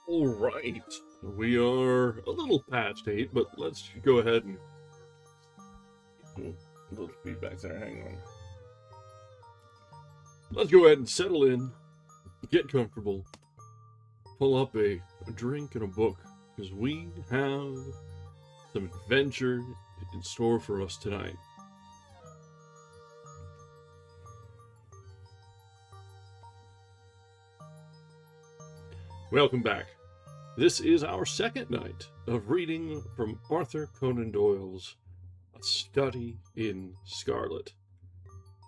Alright, we are a little past 8, but let's go ahead and... a little feedback there, hang on. Let's go ahead and settle in, get comfortable, pull up a drink and a book, because we have some adventure in store for us tonight. Welcome back. This is our second night of reading from Arthur Conan Doyle's A Study in Scarlet.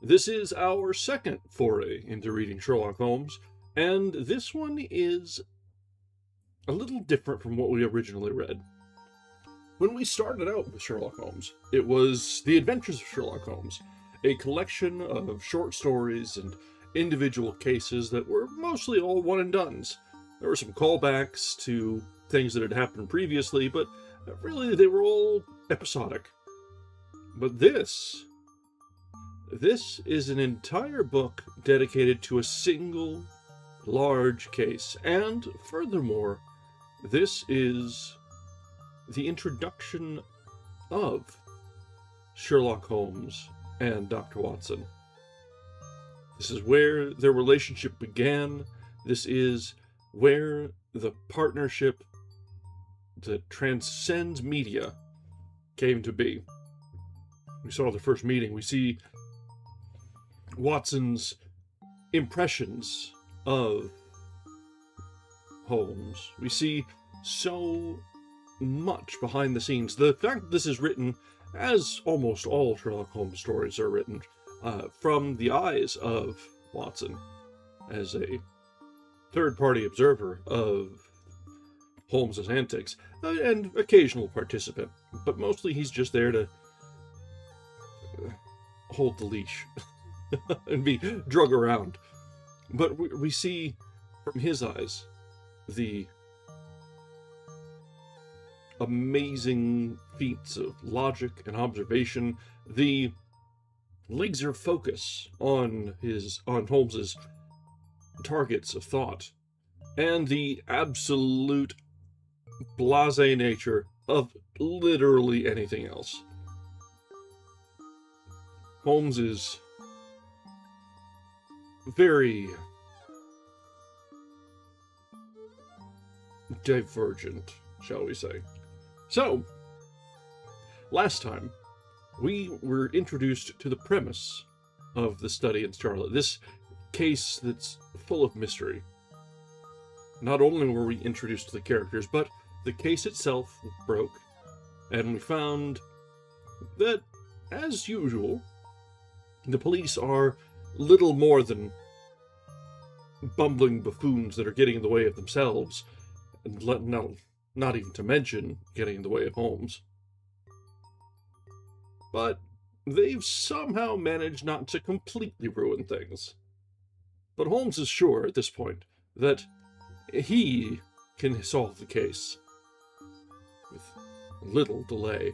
This is our second foray into reading Sherlock Holmes, and this one is a little different from what we originally read. When we started out with Sherlock Holmes, it was The Adventures of Sherlock Holmes, a collection of short stories and individual cases that were mostly all one-and-dones. There were some callbacks to things that had happened previously, but really they were all episodic. But this is an entire book dedicated to a single large case. And furthermore, this is the introduction of Sherlock Holmes and Dr. Watson. This is where their relationship began. This is where the partnership that transcends media came to be. We saw the first meeting. We see Watson's impressions of Holmes. We see so much behind the scenes. The fact that this is written, as almost all Sherlock Holmes stories are written, from the eyes of Watson as a third-party observer of Holmes's antics, and occasional participant, but mostly he's just there to hold the leash and be drug around. But we see from his eyes the amazing feats of logic and observation, the laser focus on Holmes's targets of thought, and the absolute blasé nature of literally anything else. Holmes is very divergent, shall we say. So, last time, we were introduced to the premise of the study in Scarlet, this case that's full of mystery. Not only were we introduced to the characters, but the case itself broke, and we found that, as usual, the police are little more than bumbling buffoons that are getting in the way of themselves, and not even to mention getting in the way of Holmes. But they've somehow managed not to completely ruin things. But Holmes is sure at this point that he can solve the case with little delay,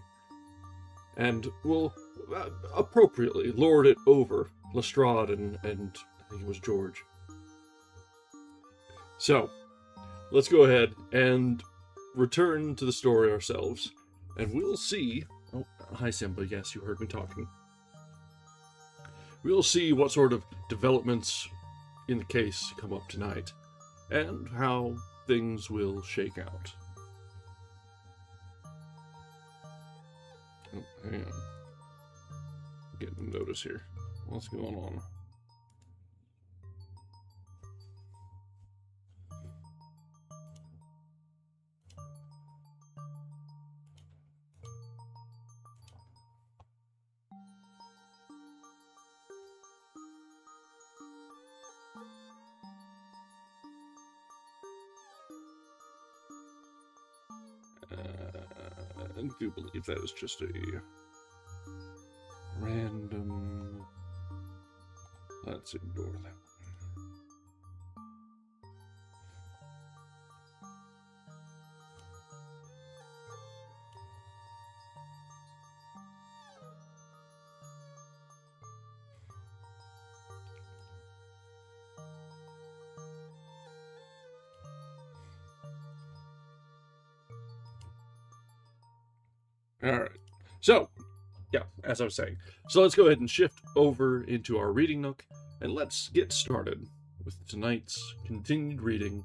and will appropriately lord it over Lestrade and I think it was George. So, let's go ahead and return to the story ourselves, and we'll see... Oh, hi Simba, yes, you heard me talking. We'll see what sort of developments in the case come up tonight, and how things will shake out. Oh, hang on. Getting a notice here. What's going on? I do believe that is just a random... Let's ignore that. Alright. So, yeah, as I was saying. So let's go ahead and shift over into our reading nook, and let's get started with tonight's continued reading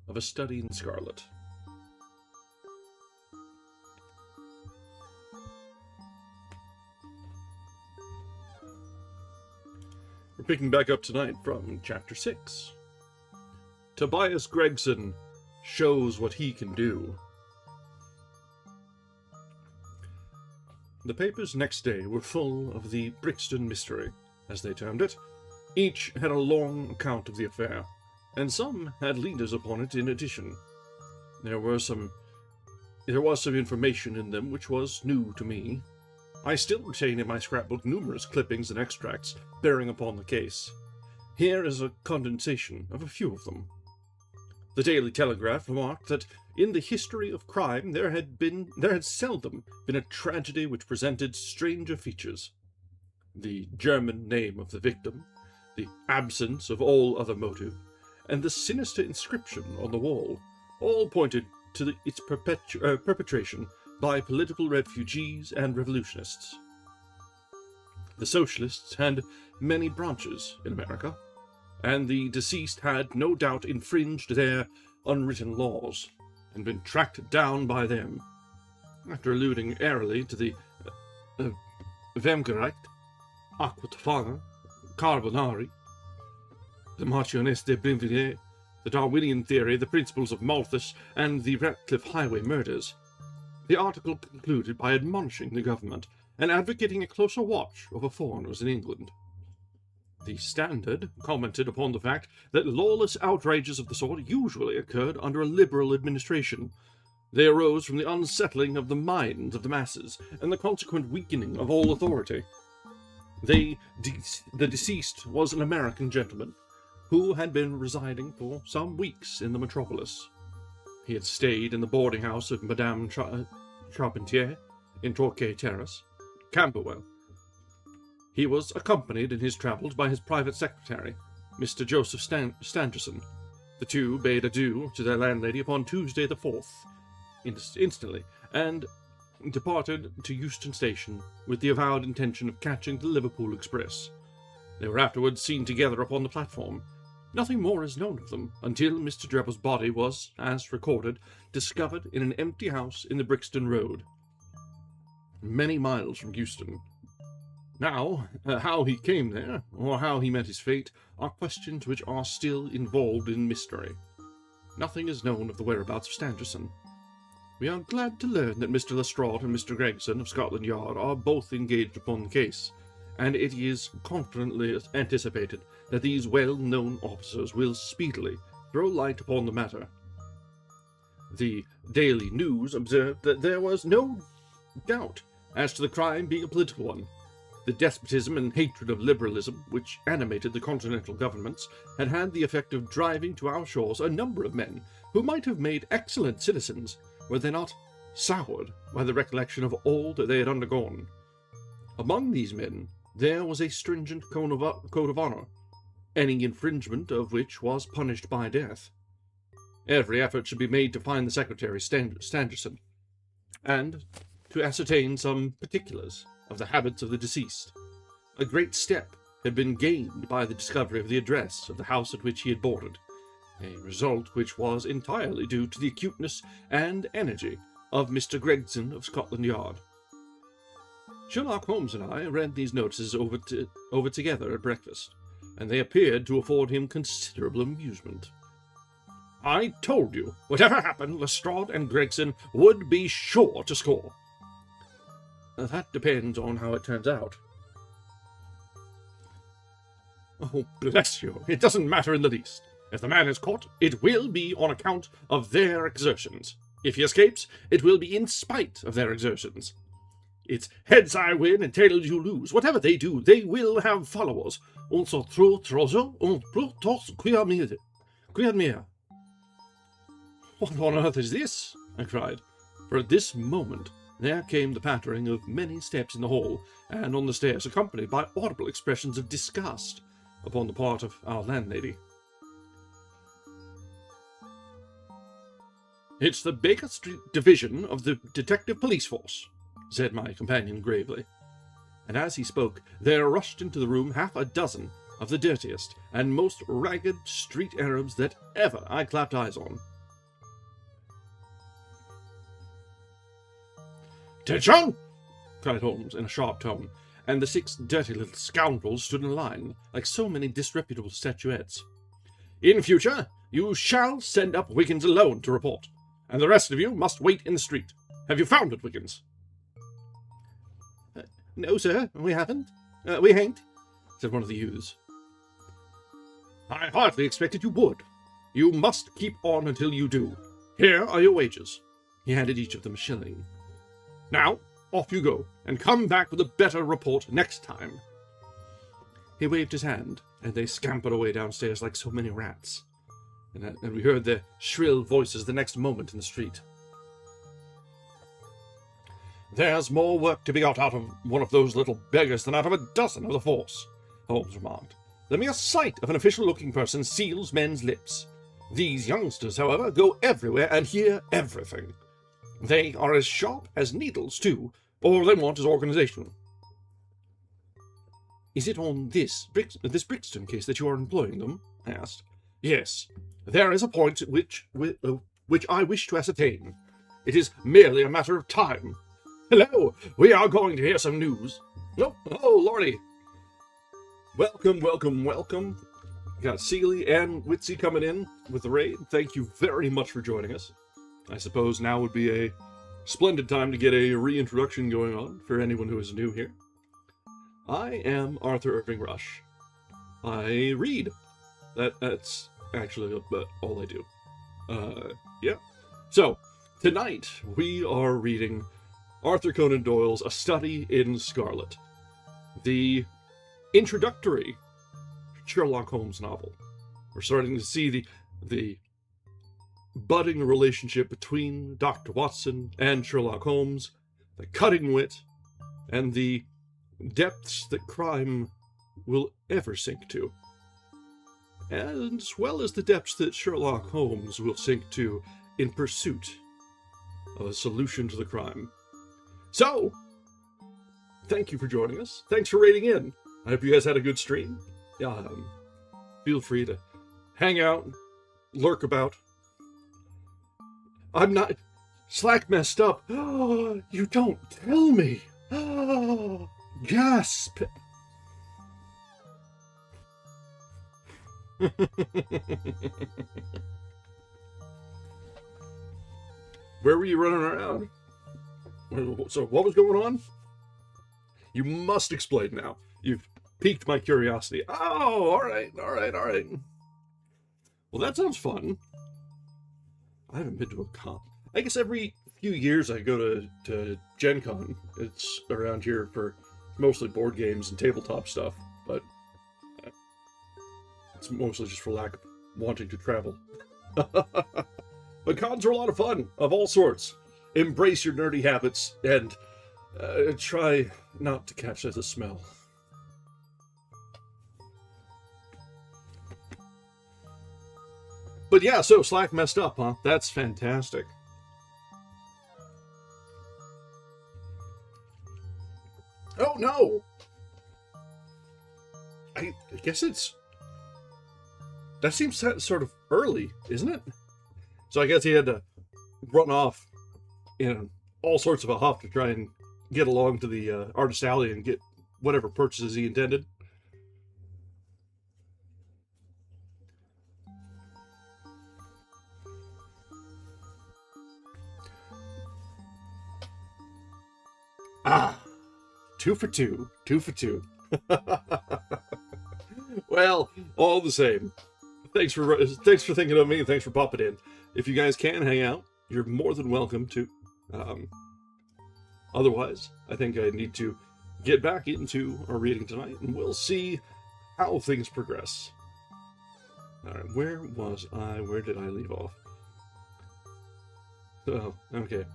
of A Study in Scarlet. We're picking back up tonight from Chapter 6. Tobias Gregson shows what he can do. The papers next day were full of the Brixton mystery, as they termed it. Each had a long account of the affair, and some had leaders upon it in addition. There was some information in them which was new to me. I still retain in my scrapbook numerous clippings and extracts bearing upon the case. Here is a condensation of a few of them. The Daily Telegraph remarked that in the history of crime there had seldom been a tragedy which presented stranger features. The German name of the victim, the absence of all other motive, and the sinister inscription on the wall all pointed to its perpetration by political refugees and revolutionists. The socialists had many branches in America, and the deceased had no doubt infringed their unwritten laws, and been tracked down by them. After alluding airily to the Vemgerecht, Aquatofana, Carbonari, the Marchioness de Brinvilliers, the Darwinian theory, the principles of Malthus, and the Ratcliffe Highway murders, the article concluded by admonishing the government and advocating a closer watch over foreigners in England. The Standard commented upon the fact that lawless outrages of the sort usually occurred under a liberal administration. They arose from the unsettling of the minds of the masses and the consequent weakening of all authority. The deceased was an American gentleman who had been residing for some weeks in the metropolis. He had stayed in the boarding house of Madame Charpentier in Torquay Terrace, Camberwell. He was accompanied in his travels by his private secretary, Mr. Joseph Stangerson. The two bade adieu to their landlady upon Tuesday the 4th, instantly, and departed to Euston Station with the avowed intention of catching the Liverpool express. They were afterwards seen together upon the platform. Nothing more is known of them until Mr. Drebber's body was, as recorded, discovered in an empty house in the Brixton Road, many miles from Euston. Now, how he came there, or how he met his fate, are questions which are still involved in mystery. Nothing is known of the whereabouts of Stangerson. We are glad to learn that Mr. Lestrade and Mr. Gregson of Scotland Yard are both engaged upon the case, and it is confidently anticipated that these well-known officers will speedily throw light upon the matter. The Daily News observed that there was no doubt as to the crime being a political one. The despotism and hatred of liberalism which animated the continental governments had had the effect of driving to our shores a number of men who might have made excellent citizens were they not soured by the recollection of all that they had undergone. Among these men there was a stringent code of honor, any infringement of which was punished by death. Every effort should be made to find the Secretary Stangerson, and to ascertain some particulars of the habits of the deceased. A great step had been gained by the discovery of the address of the house at which he had boarded, a result which was entirely due to the acuteness and energy of Mr. Gregson of Scotland Yard. Sherlock Holmes and I read these notices over together at breakfast, and they appeared to afford him considerable amusement. I told you, whatever happened, Lestrade and Gregson would be sure to score. That depends on how it turns out. Oh, bless you, it doesn't matter in the least. If the man is caught, it will be on account of their exertions. If he escapes, it will be in spite of their exertions. It's heads I win and tails you lose. Whatever they do, they will have followers. On se trozo, on plutos quia. What on earth is this? I cried, for at this moment there came the pattering of many steps in the hall and on the stairs, accompanied by audible expressions of disgust upon the part of our landlady. It's the Baker Street Division of the Detective Police Force, said my companion gravely. And as he spoke, there rushed into the room half a dozen of the dirtiest and most ragged street Arabs that ever I clapped eyes on. "Attention!" cried Holmes in a sharp tone, and the 6 dirty little scoundrels stood in a line, like so many disreputable statuettes. "In future, you shall send up Wiggins alone to report, and the rest of you must wait in the street. Have you found it, Wiggins?" "No, sir, we haven't. We ain't," said one of the youths. "I hardly expected you would. You must keep on until you do. Here are your wages." He handed each of them a shilling. "Now, off you go, and come back with a better report next time." He waved his hand, and they scampered away downstairs like so many rats. And we heard their shrill voices the next moment in the street. "There's more work to be got out of one of those little beggars than out of a dozen of the force," Holmes remarked. "The mere sight of an official-looking person seals men's lips. These youngsters, however, go everywhere and hear everything. They are as sharp as needles, too. All they want is organization." "Is it on this Brixton case that you are employing them?" I asked. "Yes. There is a point which I wish to ascertain. It is merely a matter of time. Hello! We are going to hear some news. Oh, Lordy! Welcome, welcome, welcome. Got Seeley and Witsy coming in with the raid. Thank you very much for joining us. I suppose now would be a splendid time to get a reintroduction going on for anyone who is new here. I am Arthur Irving Rush. I read. That's actually all I do. Yeah. So, tonight we are reading Arthur Conan Doyle's A Study in Scarlet, the introductory Sherlock Holmes novel. We're starting to see the budding relationship between Dr. Watson and Sherlock Holmes, the cutting wit, and the depths that crime will ever sink to, as well as the depths that Sherlock Holmes will sink to in pursuit of a solution to the crime. So, thank you for joining us. Thanks for raiding in. I hope you guys had a good stream. Feel free to hang out, lurk about. I'm not... Slack messed up. Oh, you don't tell me. Oh, gasp. Where were you running around? So what was going on? You must explain now. You've piqued my curiosity. Oh, all right. Well, that sounds fun. I haven't been to a con. I guess every few years I go to Gen Con. It's around here for mostly board games and tabletop stuff, but it's mostly just for lack of wanting to travel. But cons are a lot of fun, of all sorts. Embrace your nerdy habits, and try not to catch the smell. But yeah, so Slack messed up, huh? That's fantastic. Oh no! I guess it's... That seems sort of early, isn't it? So I guess he had to run off in all sorts of a huff to try and get along to the artist alley and get whatever purchases he intended. Ah, 2 for 2, 2 for 2. Well, all the same. Thanks for thinking of me, and thanks for popping in. If you guys can hang out, you're more than welcome to. Otherwise, I think I need to get back into our reading tonight, and we'll see how things progress. Alright, where was I? Where did I leave off? Oh, okay.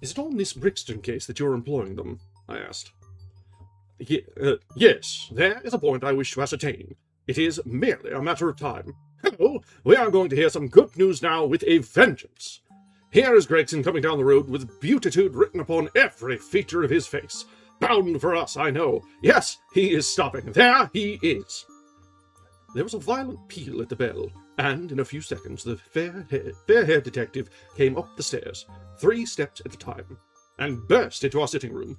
Is it on this Brixton case that you're employing them? I asked. Yes, there is a point I wish to ascertain. It is merely a matter of time. Hello, we are going to hear some good news now with a vengeance. Here is Gregson coming down the road with beatitude written upon every feature of his face. Bound for us, I know. Yes, he is stopping. There he is. There was a violent peal at the bell, and in a few seconds the fair-haired detective came up the stairs, 3 steps at a time, and burst into our sitting room.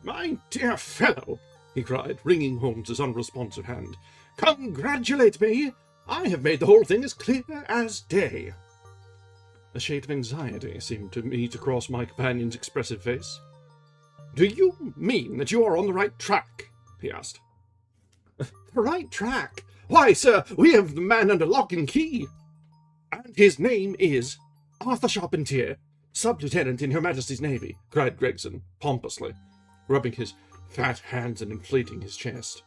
"My dear fellow," he cried, wringing Holmes's unresponsive hand, "congratulate me! I have made the whole thing as clear as day." A shade of anxiety seemed to me to cross my companion's expressive face. "Do you mean that you are on the right track?" he asked. "The right track? Why, sir, we have the man under lock and key." "And his name is Arthur Charpentier, sub-lieutenant in Her Majesty's Navy," cried Gregson, pompously, rubbing his fat hands and inflating his chest.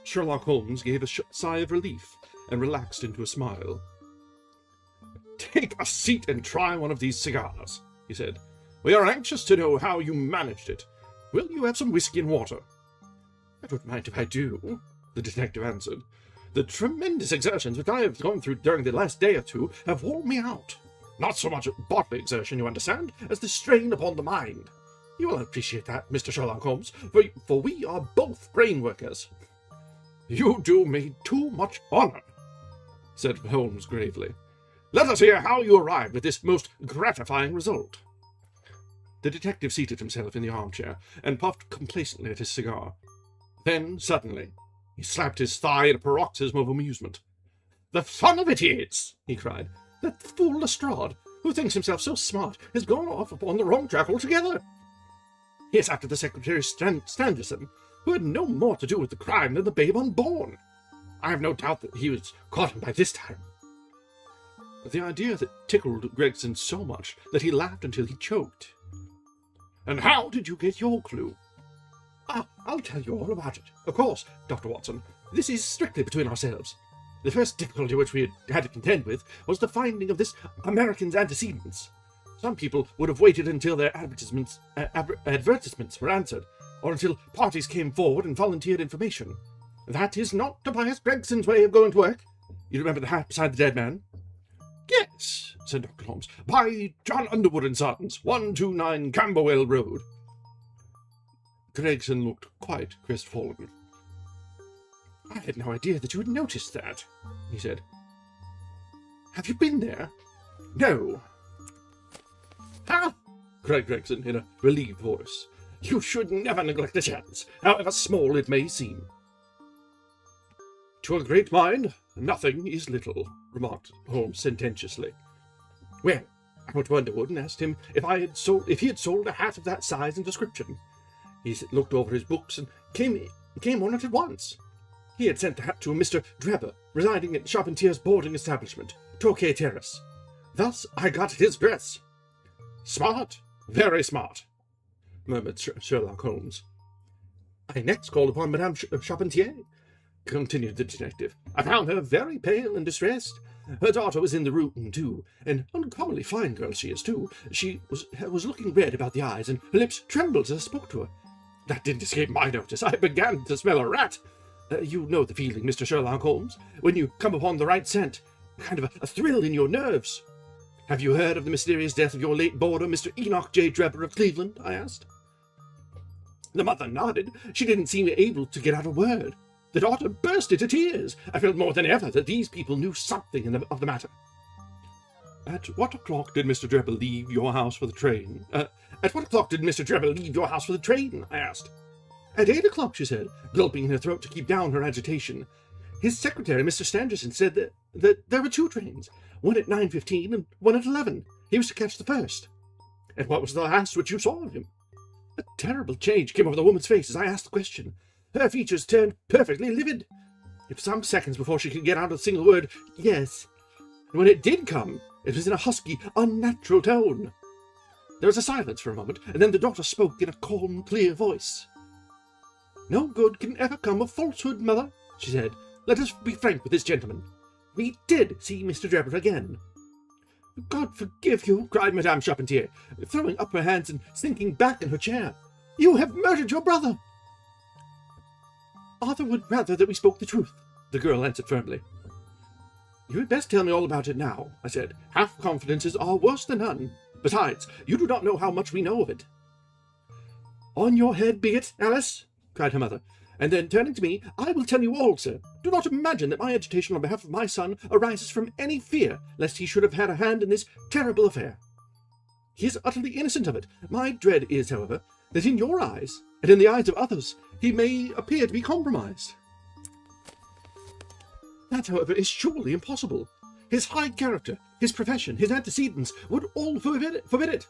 Sherlock Holmes gave a sigh of relief and relaxed into a smile. "Take a seat and try one of these cigars," he said. "We are anxious to know how you managed it. Will you have some whiskey and water?" "I don't mind if I do," the detective answered. "The tremendous exertions which I have gone through during the last day or two have worn me out. Not so much bodily exertion, you understand, as the strain upon the mind. You will appreciate that, Mr. Sherlock Holmes, for we are both brain workers." "You do me too much honor," said Holmes gravely. "Let us hear how you arrived at this most gratifying result." The detective seated himself in the armchair and puffed complacently at his cigar. Then, suddenly, he slapped his thigh in a paroxysm of amusement. "The fun of it is," he cried, "that fool Lestrade, who thinks himself so smart, has gone off upon the wrong track altogether. He is after the Secretary Stangerson, who had no more to do with the crime than the babe unborn. I have no doubt that he was caught him by this time." The idea that tickled Gregson so much that he laughed until he choked. "And how did you get your clue?" "I'll tell you all about it. Of course, Dr. Watson, this is strictly between ourselves. The first difficulty which we had to contend with was the finding of this American's antecedents. Some people would have waited until their advertisements were answered, or until parties came forward and volunteered information. That is not Tobias Gregson's way of going to work. You remember the hat beside the dead man?" "Yes," said Dr. Holmes, "by John Underwood and Sons, 129 Camberwell Road." Gregson looked quite crestfallen. "I had no idea that you had noticed that," he said. "Have you been there?" "No." "Ha!" cried Gregson in a relieved voice. "You should never neglect a chance, however small it may seem." "To a great mind, nothing is little," remarked Holmes sententiously. "Well, I went to Underwood and asked him if he had sold a hat of that size and description. He looked over his books and came on it at once. He had sent the hat to a Mr. Drebber, residing at Charpentier's boarding establishment, Torquay Terrace. Thus I got his dress." "Smart, very smart," murmured Sherlock Holmes. "I next called upon Madame Charpentier," continued the detective. "I found her very pale and distressed. Her daughter was in the room, too. An uncommonly fine girl she is, too. She was looking red about the eyes, and her lips trembled as I spoke to her. That didn't escape my notice. I began to smell a rat. You know the feeling, Mr. Sherlock Holmes, when you come upon the right scent. A kind of a thrill in your nerves. "Have you heard of the mysterious death of your late boarder, Mr. Enoch J. Drebber of Cleveland?" I asked. The mother nodded. She didn't seem able to get out a word. The daughter burst into tears. I felt more than ever that these people knew something of the matter. "At what o'clock did Mr. Drebber leave your house for the train?" At what o'clock did Mr. Drebber leave your house for the train?" I asked. "At 8 o'clock, she said, gulping in her throat to keep down her agitation. "His secretary, Mr. Stangerson, said that there were 2 trains, one at 9:15 and one at 11. He was to catch the first." "And what was the last which you saw of him?" A terrible change came over the woman's face as I asked the question. Her features turned perfectly livid. It was some seconds before she could get out a single word, "Yes." And when it did come, it was in a husky, unnatural tone. There was a silence for a moment, and then the daughter spoke in a calm, clear voice. "No good can ever come of falsehood, mother," she said. "Let us be frank with this gentleman. We did see Mr. Drebber again." "God forgive you," cried Madame Charpentier, throwing up her hands and sinking back in her chair. "You have murdered your brother." Arthur would rather that we spoke the truth, the girl answered firmly. You had best tell me all about it now, I said. Half confidences are worse than none. Besides, you do not know how much we know of it. On your head be it, Alice, cried her mother. And then, turning to me, I will tell you all, sir. Do not imagine that my agitation on behalf of my son arises from any fear lest he should have had a hand in this terrible affair. He is utterly innocent of it. My dread is, however, that in your eyes, and in the eyes of others, he may appear to be compromised. That, however, is surely impossible. His high character, his profession, his antecedents would all forbid it.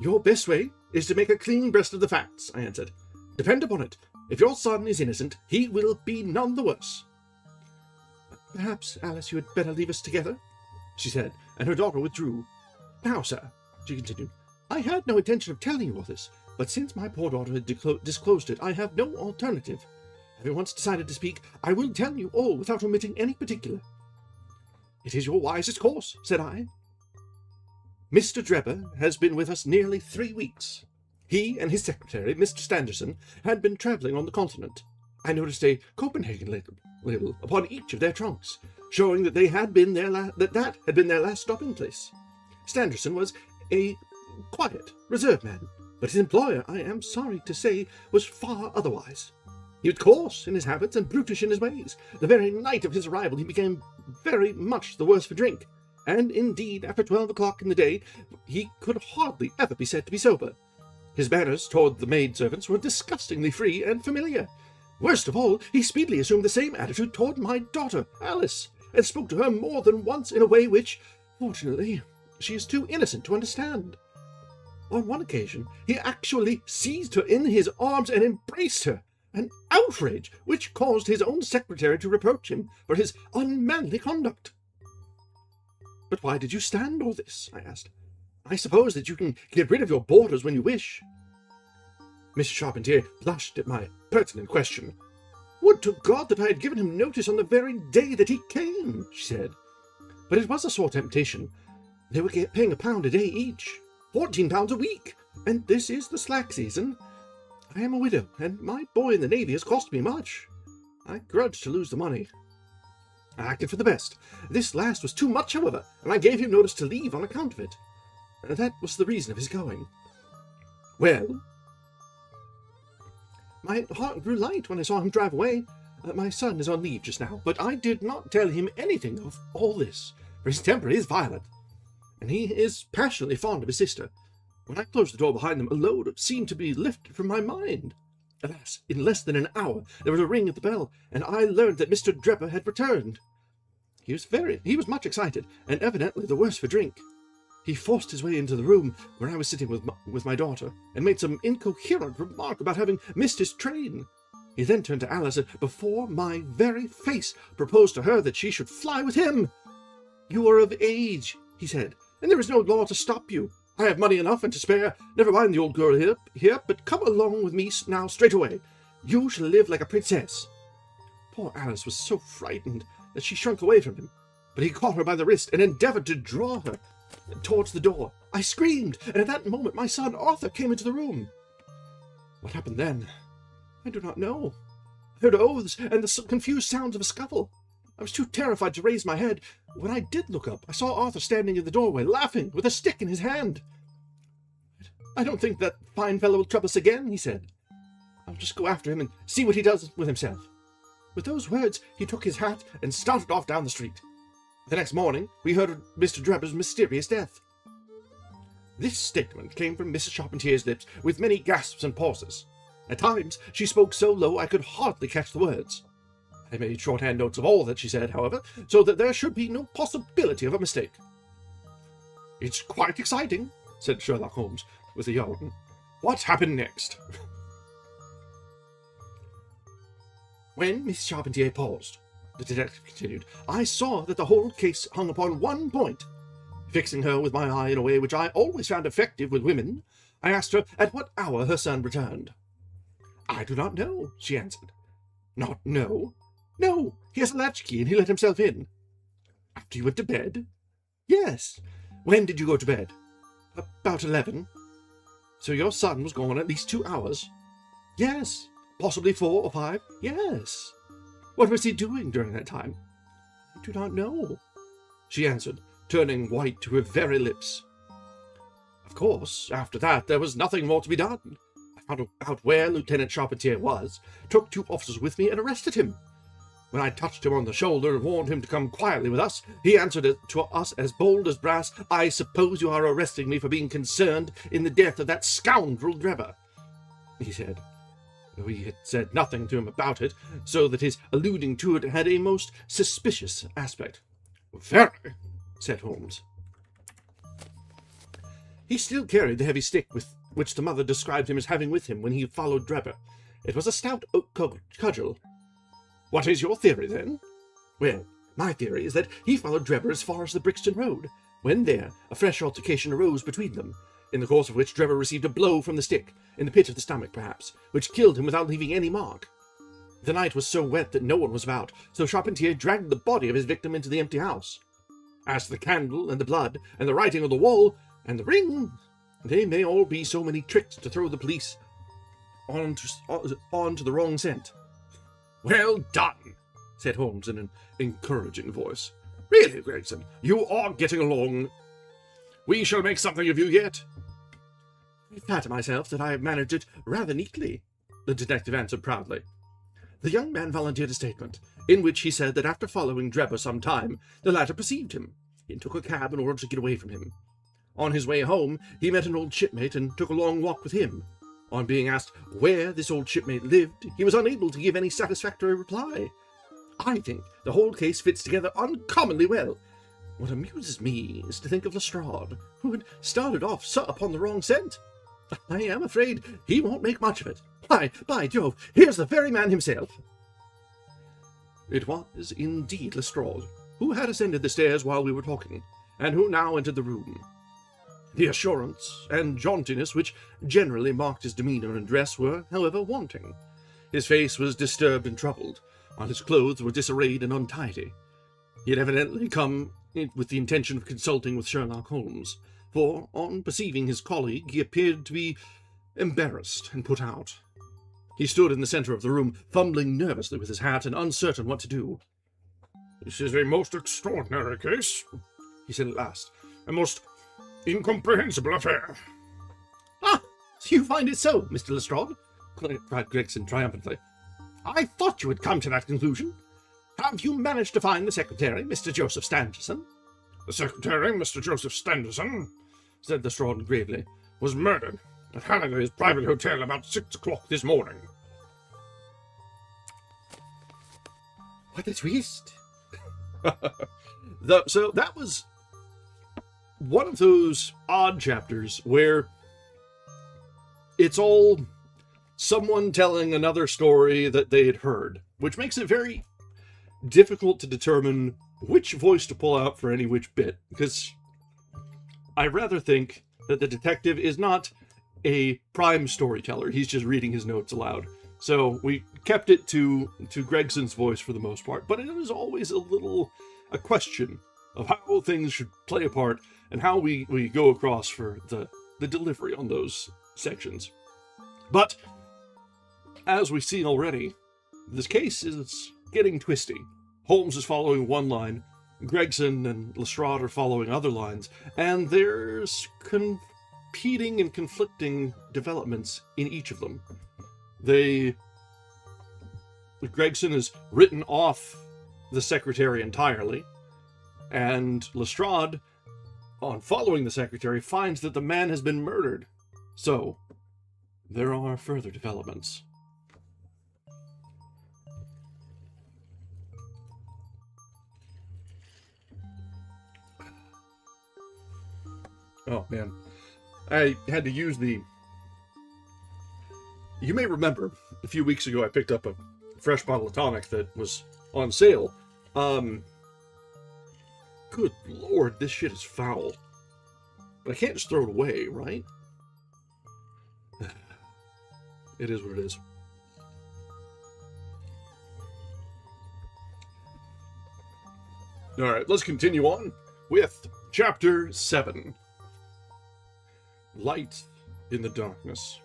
Your best way is to make a clean breast of the facts, I answered. Depend upon it, if your son is innocent, he will be none the worse. Perhaps, Alice, you had better leave us together, she said, and her daughter withdrew. Now, sir, she continued, I had no intention of telling you all this, but since my poor daughter had disclosed it, I have no alternative. Having once decided to speak, I will tell you all without omitting any particular. It is your wisest course, said I. Mr. Drebber has been with us nearly 3 weeks. He and his secretary, Mr. Stangerson, had been travelling on the continent. I noticed a Copenhagen label upon each of their trunks, showing that they had been that had been their last stopping place. Stangerson was a quiet, reserved man, but his employer, I am sorry to say, was far otherwise. He was coarse in his habits and brutish in his ways. The very night of his arrival he became very much the worse for drink, and indeed after 12 o'clock in the day he could hardly ever be said to be sober. His manners toward the maid-servants were disgustingly free and familiar. Worst of all, he speedily assumed the same attitude toward my daughter, Alice, and spoke to her more than once in a way which, fortunately, she is too innocent to understand. On one occasion, he actually seized her in his arms and embraced her, an outrage which caused his own secretary to reproach him for his unmanly conduct. But why did you stand all this? I asked. I suppose that you can get rid of your boarders when you wish. Mrs. Charpentier blushed at my pertinent question. Would to God that I had given him notice on the very day that he came, she said. But it was a sore temptation. They were paying £1 a day each, £14 a week, and this is the slack season. I am a widow, and my boy in the Navy has cost me much. I grudged to lose the money. I acted for the best. This last was too much, however, and I gave him notice to leave on account of it. That was the reason of his going. Well? My heart grew light when I saw him drive away. My son is on leave just now, but I did not tell him anything of all this, for his temper is violent, and he is passionately fond of his sister. When I closed the door behind them, a load seemed to be lifted from my mind. Alas, in less than an hour there was a ring at the bell, and I learned that Mr. Drebber had returned. He was much excited, and evidently the worse for drink. He forced his way into the room where I was sitting with my daughter, and made some incoherent remark about having missed his train. He then turned to Alice, and before my very face proposed to her that she should fly with him. You are of age, he said, and there is no law to stop you. I have money enough and to spare. Never mind the old girl here, but come along with me now straight away. You shall live like a princess. Poor Alice was so frightened that she shrunk away from him, but he caught her by the wrist and endeavoured to draw her towards the door. I screamed, and at that moment my son Arthur came into the room. What happened then? I do not know. I heard oaths and the confused sounds of a scuffle. I was too terrified to raise my head. When I did look up, I saw Arthur standing in the doorway, laughing, with a stick in his hand. I don't think that fine fellow will trouble us again, he said. I'll just go after him and see what he does with himself. With those words, he took his hat and started off down the street. The next morning, we heard of Mr. Drebber's mysterious death. This statement came from Mrs. Charpentier's lips with many gasps and pauses. At times, she spoke so low I could hardly catch the words. I made shorthand notes of all that she said, however, so that there should be no possibility of a mistake. It's quite exciting, said Sherlock Holmes, with a yawn. What happened next? When Miss Charpentier paused, the detective continued, I saw that the whole case hung upon one point. Fixing her with my eye in a way which I always found effective with women, I asked her at what hour her son returned. I do not know, she answered. Not know? No, he has a latchkey and he let himself in. After you went to bed? Yes. When did you go to bed? About 11. So your son was gone at least 2 hours? Yes. Possibly 4 or 5? Yes. What was he doing during that time? I do not know, she answered, turning white to her very lips. Of course, after that, there was nothing more to be done. I found out where Lieutenant Charpentier was, took 2 officers with me, and arrested him. When I touched him on the shoulder and warned him to come quietly with us, he answered it to us as bold as brass, "I suppose you are arresting me for being concerned in the death of that scoundrel Drebber," he said. We had said nothing to him about it, so that his alluding to it had a most suspicious aspect. "Very," said Holmes. He still carried the heavy stick with which the mother described him as having with him when he followed Drebber. It was a stout oak cudgel. "What is your theory, then?" "Well, my theory is that he followed Drebber as far as the Brixton Road. When there, a fresh altercation arose between them, in the course of which Drebber received a blow from the stick, in the pit of the stomach perhaps, which killed him without leaving any mark. The night was so wet that no one was about, so Charpentier dragged the body of his victim into the empty house. As to the candle, and the blood, and the writing on the wall, and the ring, they may all be so many tricks to throw the police on to the wrong scent." "Well done," said Holmes in an encouraging voice. "Really, Gregson, you are getting along. We shall make something of you yet." "I flatter myself that I have managed it rather neatly," the detective answered proudly. The young man volunteered a statement, in which he said that after following Drebber some time, the latter perceived him, and took a cab in order to get away from him. On his way home, he met an old shipmate and took a long walk with him. On being asked where this old shipmate lived, he was unable to give any satisfactory reply. I think the whole case fits together uncommonly well. What amuses me is to think of Lestrade, who had started off so upon the wrong scent. I am afraid he won't make much of it. Why, by Jove, here's the very man himself." It was indeed Lestrade, who had ascended the stairs while we were talking, and who now entered the room. The assurance and jauntiness which generally marked his demeanour and dress were, however, wanting. His face was disturbed and troubled, while his clothes were disarrayed and untidy. He had evidently come with the intention of consulting with Sherlock Holmes, for, on perceiving his colleague, he appeared to be embarrassed and put out. He stood in the centre of the room, fumbling nervously with his hat and uncertain what to do. "This is a most extraordinary case," he said at last. "A most incomprehensible affair." "Ah, you find it so, Mr. Lestrade?" cried Gregson triumphantly. "I thought you had come to that conclusion. Have you managed to find the secretary, Mr. Joseph Stangerson?" "The secretary, Mr. Joseph Stangerson," said Lestrade gravely, "was murdered at Halliday's private hotel about 6 o'clock this morning." "What a twist!" So that was one of those odd chapters where it's all someone telling another story that they had heard, which makes it very difficult to determine which voice to pull out for any which bit, because I rather think that the detective is not a prime storyteller. He's just reading his notes aloud. So we kept it to Gregson's voice for the most part, but it is always a question of how things should play a part and how we go across for the delivery on those sections. But as we've seen already, this case is getting twisty. Holmes is following one line, Gregson and Lestrade are following other lines, and there's competing and conflicting developments in each of them. Gregson has written off the secretary entirely, and Lestrade, on following the secretary, finds that the man has been murdered. So, there are further developments. Oh, man. I had to use the... You may remember, a few weeks ago I picked up a fresh bottle of tonic that was on sale. Good lord, this shit is foul. But I can't just throw it away, right? It is what it is. Alright, let's continue on with Chapter 7. Light in the Darkness.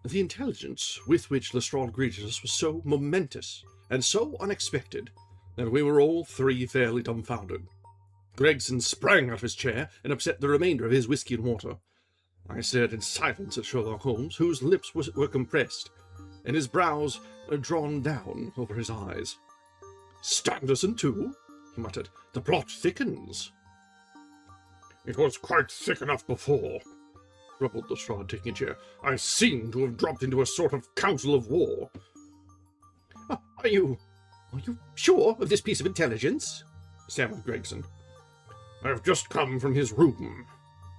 The intelligence with which Lestrade greeted us was so momentous and so unexpected that we were all three fairly dumbfounded. Gregson sprang out of his chair and upset the remainder of his whiskey and water. I stared in silence at Sherlock Holmes, whose lips were compressed, and his brows drawn down over his eyes. "Standerson, too?" he muttered. "The plot thickens." "It was quite thick enough before," grumbled Lestrade, taking a chair. "I seem to have dropped into a sort of council of war." Are you sure of this piece of intelligence?" stammered Gregson. "I've just come from his room,"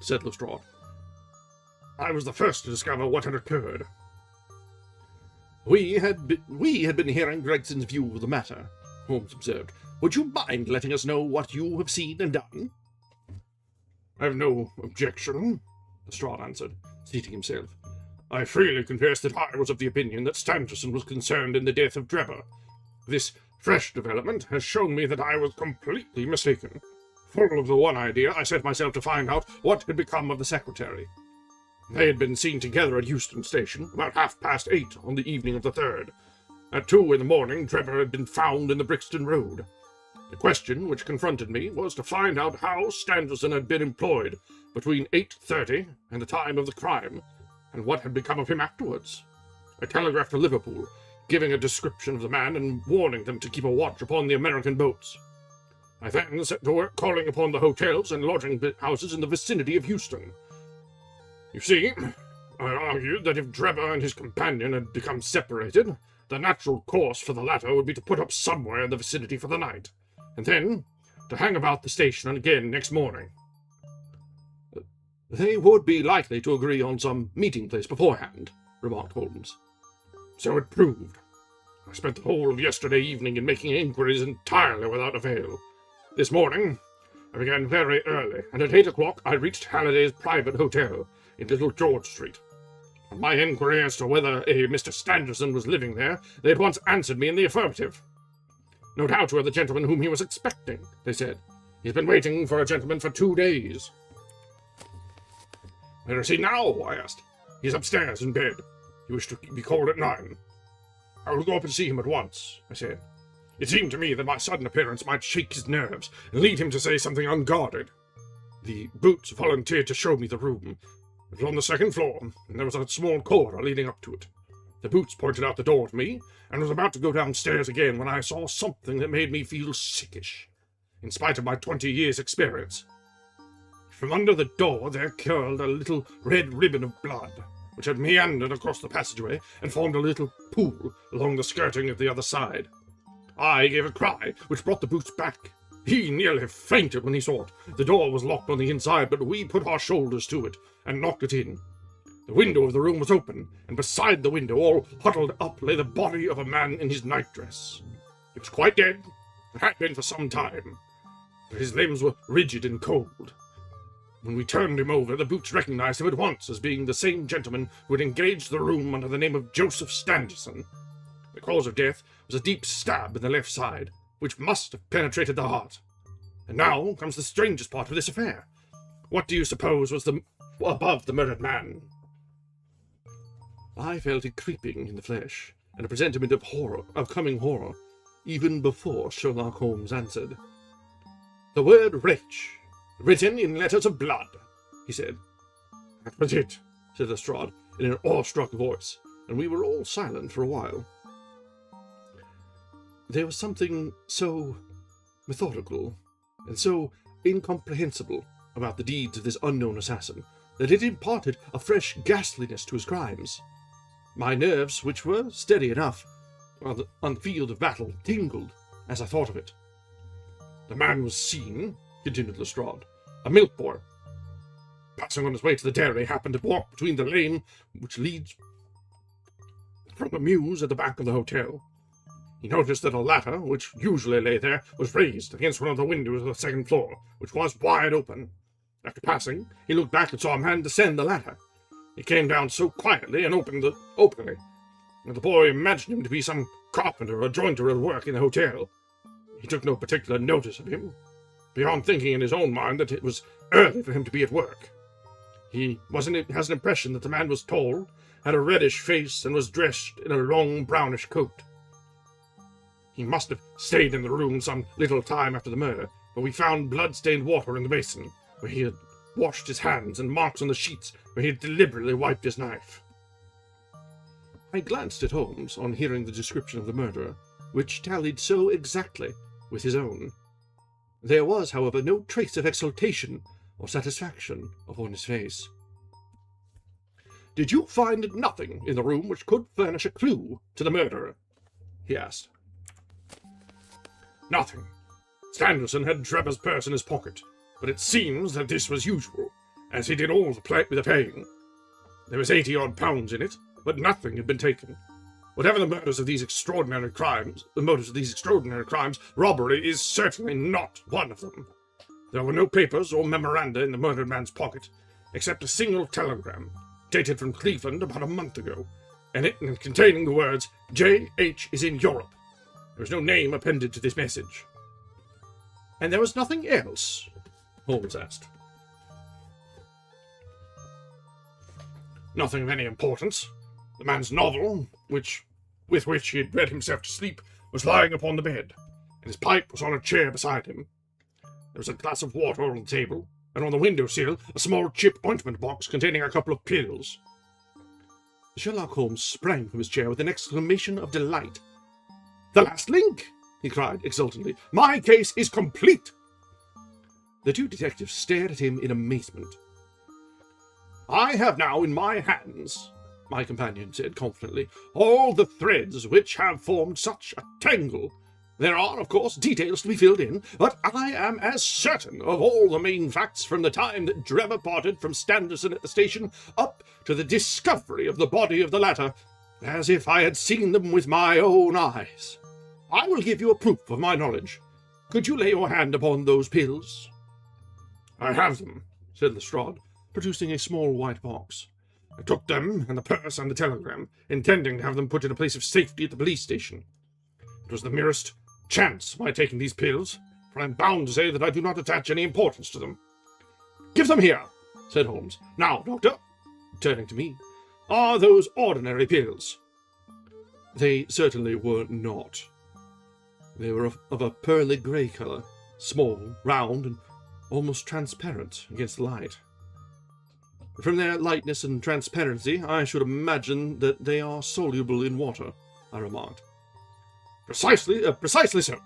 said Lestrade. "I was the first to discover what had occurred." We had been hearing Gregson's view of the matter," Holmes observed. "Would you mind letting us know what you have seen and done?" "I've no objection," Lestrade answered, seating himself. "I freely confess that I was of the opinion that Standerson was concerned in the death of Drebber. This fresh development has shown me that I was completely mistaken. Full of the one idea, I set myself to find out what had become of the secretary. They had been seen together at Euston Station about 8:30 on the evening of the 3rd. At 2 in the morning, Drebber had been found in the Brixton Road. The question which confronted me was to find out how Standerson had been employed between 8:30 and the time of the crime, and what had become of him afterwards. I telegraphed to Liverpool, giving a description of the man and warning them to keep a watch upon the American boats. I then set to work calling upon the hotels and lodging houses in the vicinity of Euston. You see, I argued that if Drebber and his companion had become separated, the natural course for the latter would be to put up somewhere in the vicinity for the night, and then to hang about the station again next morning. "They would be likely to agree on some meeting place beforehand," remarked Holmes. "So it proved. I spent the whole of yesterday evening in making inquiries entirely without avail. This morning I began very early, and at 8 o'clock I reached Halliday's private hotel in Little George Street. On my inquiry as to whether a Mr. Standerson was living there, they at once answered me in the affirmative. No doubt you are the gentleman whom he was expecting, they said. He's been waiting for a gentleman for 2 days. Where is he now? I asked. He's upstairs in bed. He wished to be called at 9. I will go up and see him at once, I said. It seemed to me that my sudden appearance might shake his nerves and lead him to say something unguarded. The boots volunteered to show me the room. It was on the 2nd floor, and there was a small corridor leading up to it. The boots pointed out the door to me, and was about to go downstairs again when I saw something that made me feel sickish, in spite of my 20 years' experience. From under the door there curled a little red ribbon of blood, which had meandered across the passageway and formed a little pool along the skirting of the other side. I gave a cry, which brought the boots back. He nearly fainted when he saw it. The door was locked on the inside, but we put our shoulders to it and knocked it in. The window of the room was open, and beside the window, all huddled up, lay the body of a man in his nightdress. He was quite dead, and had been for some time, but his limbs were rigid and cold. When we turned him over, the boots recognized him at once as being the same gentleman who had engaged the room under the name of Joseph Standerson. The cause of death was a deep stab in the left side, which must have penetrated the heart. And now comes the strangest part of this affair. What do you suppose was above the murdered man? I felt a creeping in the flesh, and a presentiment of coming horror, even before Sherlock Holmes answered. "The word wretch, written in letters of blood," he said. "That was it," said Lestrade, in an awestruck voice, and we were all silent for a while. There was something so methodical and so incomprehensible about the deeds of this unknown assassin that it imparted a fresh ghastliness to his crimes. My nerves, which were steady enough on the field of battle, tingled as I thought of it. "The man was seen," continued Lestrade, "a milk boy. Passing on his way to the dairy, happened to walk between the lane which leads from the mews at the back of the hotel. He noticed that a ladder, which usually lay there, was raised against one of the windows of the 2nd floor, which was wide open. After passing, he looked back and saw a man descend the ladder. He came down so quietly and openly that the boy imagined him to be some carpenter or jointer at work in the hotel. He took no particular notice of him, beyond thinking in his own mind that it was early for him to be at work. He has an impression that the man was tall, had a reddish face, and was dressed in a long brownish coat. He must have stayed in the room some little time after the murder, for we found blood-stained water in the basin, where he had washed his hands, and marks on the sheets where he had deliberately wiped his knife. I glanced at Holmes on hearing the description of the murderer, which tallied so exactly with his own. There was, however, no trace of exultation or satisfaction upon his face. "Did you find nothing in the room which could furnish a clue to the murderer?" he asked. "Nothing. Standerson had Trevor's purse in his pocket, but it seems that this was usual, as he did all the paying. There was £80-odd in it, but nothing had been taken. Whatever the motives of these extraordinary crimes, robbery is certainly not one of them. There were no papers or memoranda in the murdered man's pocket, except a single telegram, dated from Cleveland about a month ago, and containing the words, 'J.H. is in Europe.' There was no name appended to this message." "And there was nothing else?" Holmes asked. "Nothing of any importance. The man's novel, with which he had read himself to sleep, was lying upon the bed, and his pipe was on a chair beside him. There was a glass of water on the table, and on the window-sill a small chip ointment box containing a couple of pills." Sherlock Holmes sprang from his chair with an exclamation of delight. "The last link!" he cried exultantly. "My case is complete!" The two detectives stared at him in amazement. "I have now in my hands," my companion said confidently, "all the threads which have formed such a tangle. There are, of course, details to be filled in, but I am as certain of all the main facts from the time that Trevor parted from Standerson at the station up to the discovery of the body of the latter, as if I had seen them with my own eyes. I will give you a proof of my knowledge. Could you lay your hand upon those pills?" "I have them," said Lestrade, producing a small white box. "I took them and the purse and the telegram, intending to have them put in a place of safety at the police station. It was the merest chance my taking these pills, for I am bound to say that I do not attach any importance to them." "Give them here," said Holmes. "Now, Doctor," turning to me, "are those ordinary pills?" They certainly were not. They were of a pearly grey colour, small, round, and almost transparent against the light. "From their lightness and transparency, I should imagine that they are soluble in water," I remarked. Precisely so,"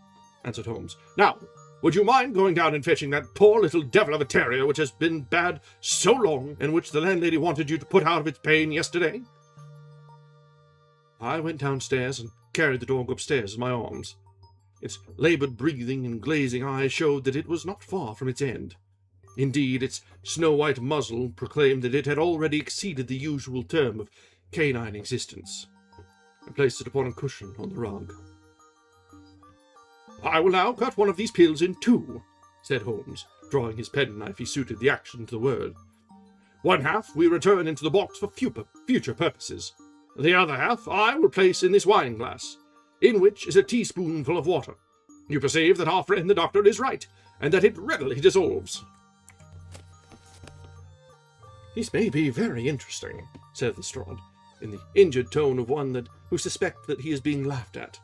answered Holmes. "Now, would you mind going down and fetching that poor little devil of a terrier which has been bad so long, and which the landlady wanted you to put out of its pain yesterday?" I went downstairs and carried the dog upstairs in my arms. Its laboured breathing and glazing eyes showed that it was not far from its end. Indeed, its snow-white muzzle proclaimed that it had already exceeded the usual term of canine existence. I placed it upon a cushion on the rug. "I will now cut one of these pills in two," said Holmes, drawing his penknife. He suited the action to the word. "One half we return into the box for future purposes. The other half I will place in this wine-glass, in which is a teaspoonful of water. You perceive that our friend the doctor is right, and that it readily dissolves." "This may be very interesting," said Lestrade, in the injured tone of one who suspects that he is being laughed at.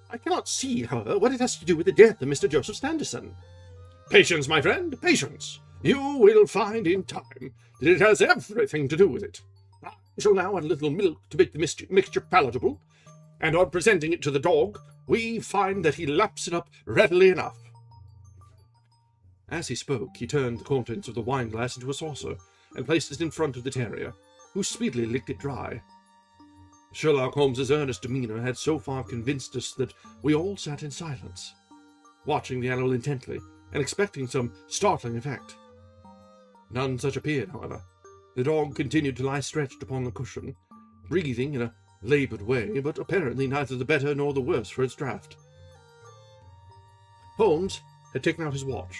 "I cannot see, however, what it has to do with the death of Mr. Joseph Standerson." "Patience, my friend, patience. You will find in time that it has everything to do with it. I shall now add a little milk to make the mixture palatable, and on presenting it to the dog, we find that he laps it up readily enough." As he spoke, he turned the contents of the wine-glass into a saucer, and placed it in front of the terrier, who speedily licked it dry. Sherlock Holmes's earnest demeanour had so far convinced us that we all sat in silence, watching the animal intently, and expecting some startling effect. None such appeared, however. The dog continued to lie stretched upon the cushion, breathing in a laboured way, but apparently neither the better nor the worse for its draught. Holmes had taken out his watch,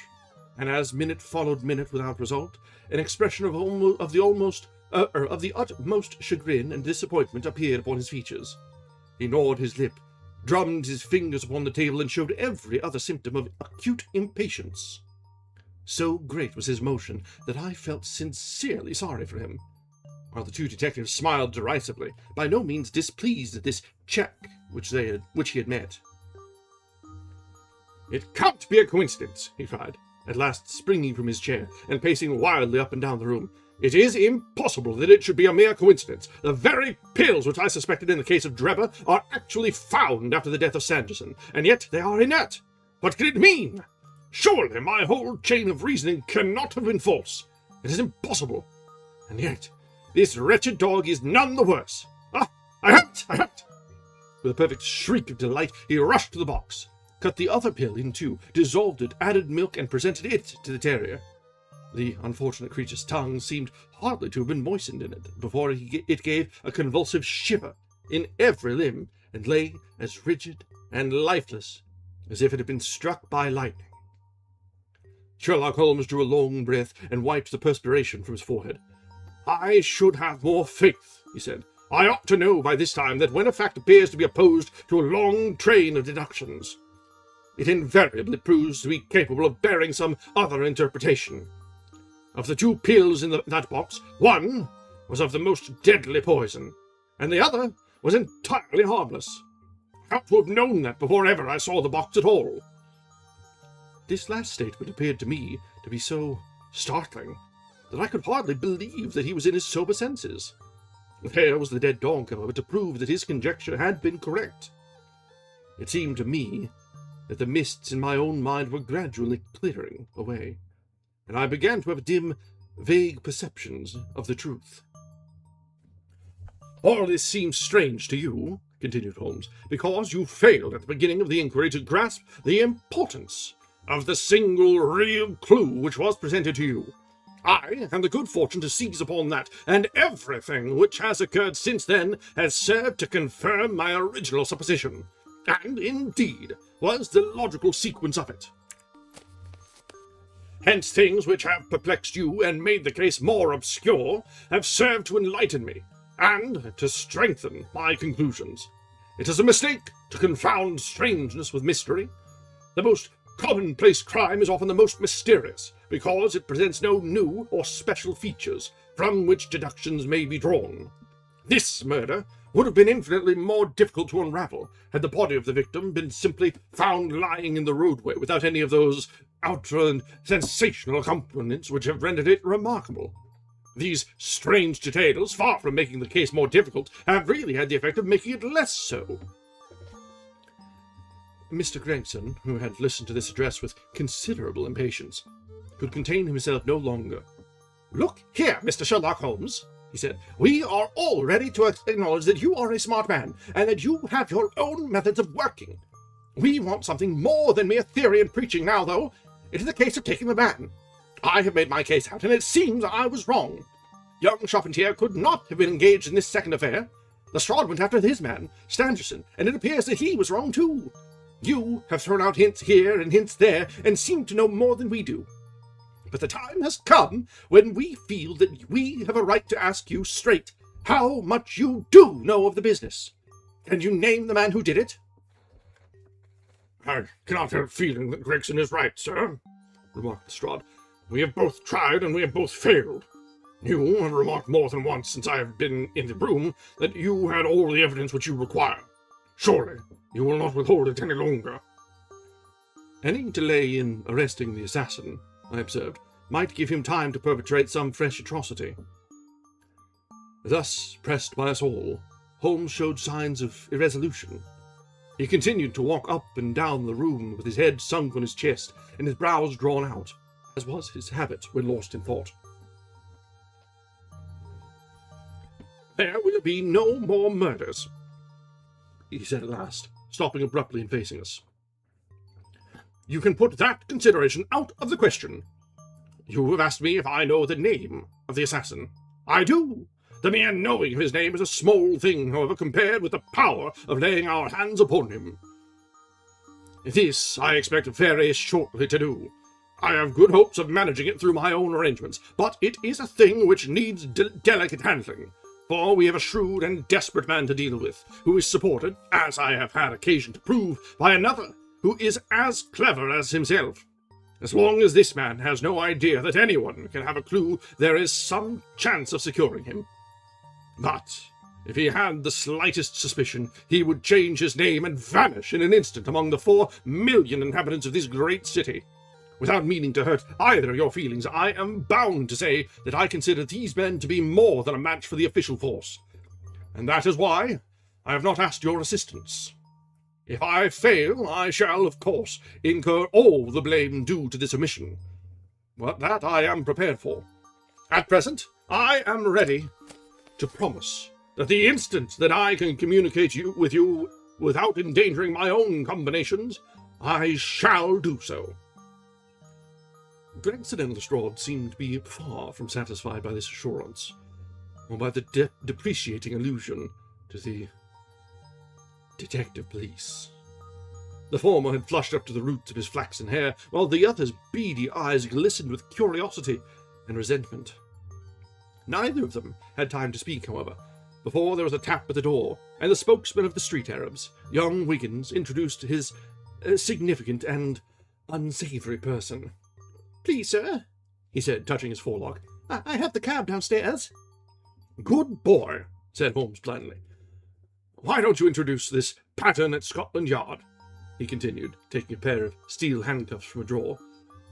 and as minute followed minute without result, an expression of the utmost chagrin and disappointment appeared upon his features. He gnawed his lip, drummed his fingers upon the table, and showed every other symptom of acute impatience. So great was his emotion that I felt sincerely sorry for him, while the two detectives smiled derisively, by no means displeased at this check which he had met. "It can't be a coincidence," he cried, at last springing from his chair and pacing wildly up and down the room. "It is impossible that it should be a mere coincidence. The very pills which I suspected in the case of Drebber are actually found after the death of Sanderson, and yet they are inert. What can it mean? Surely my whole chain of reasoning cannot have been false. It is impossible. And yet this wretched dog is none the worse. Ah, I have it! I have it!" With a perfect shriek of delight, he rushed to the box, cut the other pill in two, dissolved it, added milk, and presented it to the terrier. The unfortunate creature's tongue seemed hardly to have been moistened in it before it gave a convulsive shiver in every limb, and lay as rigid and lifeless as if it had been struck by lightning. Sherlock Holmes drew a long breath and wiped the perspiration from his forehead. "I should have more faith," he said. "I ought to know by this time that when a fact appears to be opposed to a long train of deductions, it invariably proves to be capable of bearing some other interpretation. Of the two pills in that box, one was of the most deadly poison, and the other was entirely harmless. I ought to have known that before ever I saw the box at all." This last statement appeared to me to be so startling that I could hardly believe that he was in his sober senses. There was the dead dog, however, to prove that his conjecture had been correct. It seemed to me that the mists in my own mind were gradually clearing away, and I began to have dim, vague perceptions of the truth. "All this seems strange to you," continued Holmes, "because you failed at the beginning of the inquiry to grasp the importance of the single real clue which was presented to you. I had the good fortune to seize upon that, and everything which has occurred since then has served to confirm my original supposition, and, indeed, was the logical sequence of it. Hence things which have perplexed you and made the case more obscure have served to enlighten me, and to strengthen my conclusions. It is a mistake to confound strangeness with mystery. The most commonplace crime is often the most mysterious, because it presents no new or special features from which deductions may be drawn. This murder would have been infinitely more difficult to unravel had the body of the victim been simply found lying in the roadway without any of those outre and sensational accompaniments which have rendered it remarkable. These strange details, far from making the case more difficult, have really had the effect of making it less so." Mr. Gregson, who had listened to this address with considerable impatience, could contain himself no longer. "Look here, Mr. Sherlock Holmes," he said, "we are all ready to acknowledge that you are a smart man, and that you have your own methods of working. We want something more than mere theory and preaching now, though. It is a case of taking the man. I have made my case out, and it seems I was wrong. Young Charpentier could not have been engaged in this second affair. Lestrade went after his man, Stangerson, and it appears that he was wrong too. You have thrown out hints here and hints there, and seem to know more than we do. But the time has come when we feel that we have a right to ask you straight how much you do know of the business. Can you name the man who did it?" "I cannot help feeling that Gregson is right, sir," remarked Lestrade. "We have both tried, and we have both failed. You have remarked more than once since I have been in the room that you had all the evidence which you require. Surely you will not withhold it any longer." "Any delay in arresting the assassin," I observed, "might give him time to perpetrate some fresh atrocity." Thus, pressed by us all, Holmes showed signs of irresolution. He continued to walk up and down the room with his head sunk on his chest and his brows drawn out, as was his habit when lost in thought. "There will be no more murders," he said at last, stopping abruptly and facing us. "You can put that consideration out of the question. You have asked me if I know the name of the assassin. I do. The mere knowing of his name is a small thing, however, compared with the power of laying our hands upon him. This I expect very shortly to do. I have good hopes of managing it through my own arrangements, but it is a thing which needs delicate handling, for we have a shrewd and desperate man to deal with, who is supported, as I have had occasion to prove, by another who is as clever as himself. As long as this man has no idea that anyone can have a clue, there is some chance of securing him. But if he had the slightest suspicion, he would change his name and vanish in an instant among the 4 million inhabitants of this great city. Without meaning to hurt either of your feelings, I am bound to say that I consider these men to be more than a match for the official force. And that is why I have not asked your assistance. If I fail, I shall, of course, incur all the blame due to this omission. But that I am prepared for. At present, I am ready to promise that the instant that I can communicate with you without endangering my own combinations, I shall do so. Gregson and Lestrade seemed to be far from satisfied by this assurance, or by the depreciating allusion to the detective police. The former had flushed up to the roots of his flaxen hair, while the other's beady eyes glistened with curiosity and resentment. Neither of them had time to speak, however, before there was a tap at the door, and the spokesman of the street Arabs, young Wiggins, introduced his significant and unsavoury person. "Please, sir," he said, touching his forelock, "I have the cab downstairs." "Good boy," said Holmes blandly. "Why don't you introduce this pattern at Scotland Yard?" he continued, taking a pair of steel handcuffs from a drawer.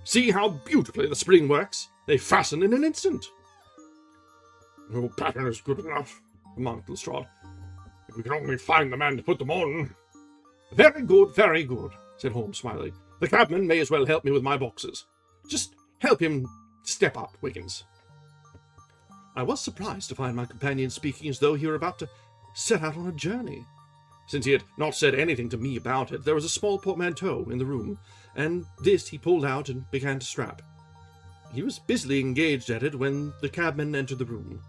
"See how beautifully the spring works? They fasten in an instant." "No pattern is good enough," remarked Lestrade. "If we can only find the man to put them on." Very good, said Holmes, smiling. "The cabman may as well help me with my boxes. Just help him step up, Wiggins." I was surprised to find my companion speaking as though he were about to set out on a journey. Since he had not said anything to me about it, there was a small portmanteau in the room, and this he pulled out and began to strap. He was busily engaged at it when the cabman entered the room.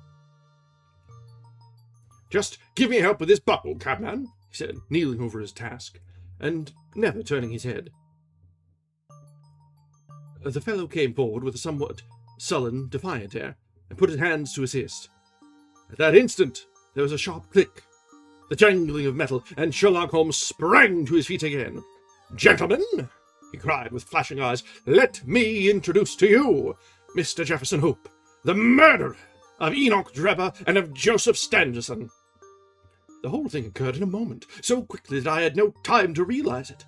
"Just give me help with this buckle, cabman," he said, kneeling over his task, and never turning his head. The fellow came forward with a somewhat sullen, defiant air, and put his hands to assist. At that instant there was a sharp click, the jangling of metal, and Sherlock Holmes sprang to his feet again. "Gentlemen," he cried with flashing eyes, "let me introduce to you Mr. Jefferson Hope, the murderer of Enoch Drebber and of Joseph Stangerson." The whole thing occurred in a moment, so quickly that I had no time to realize it.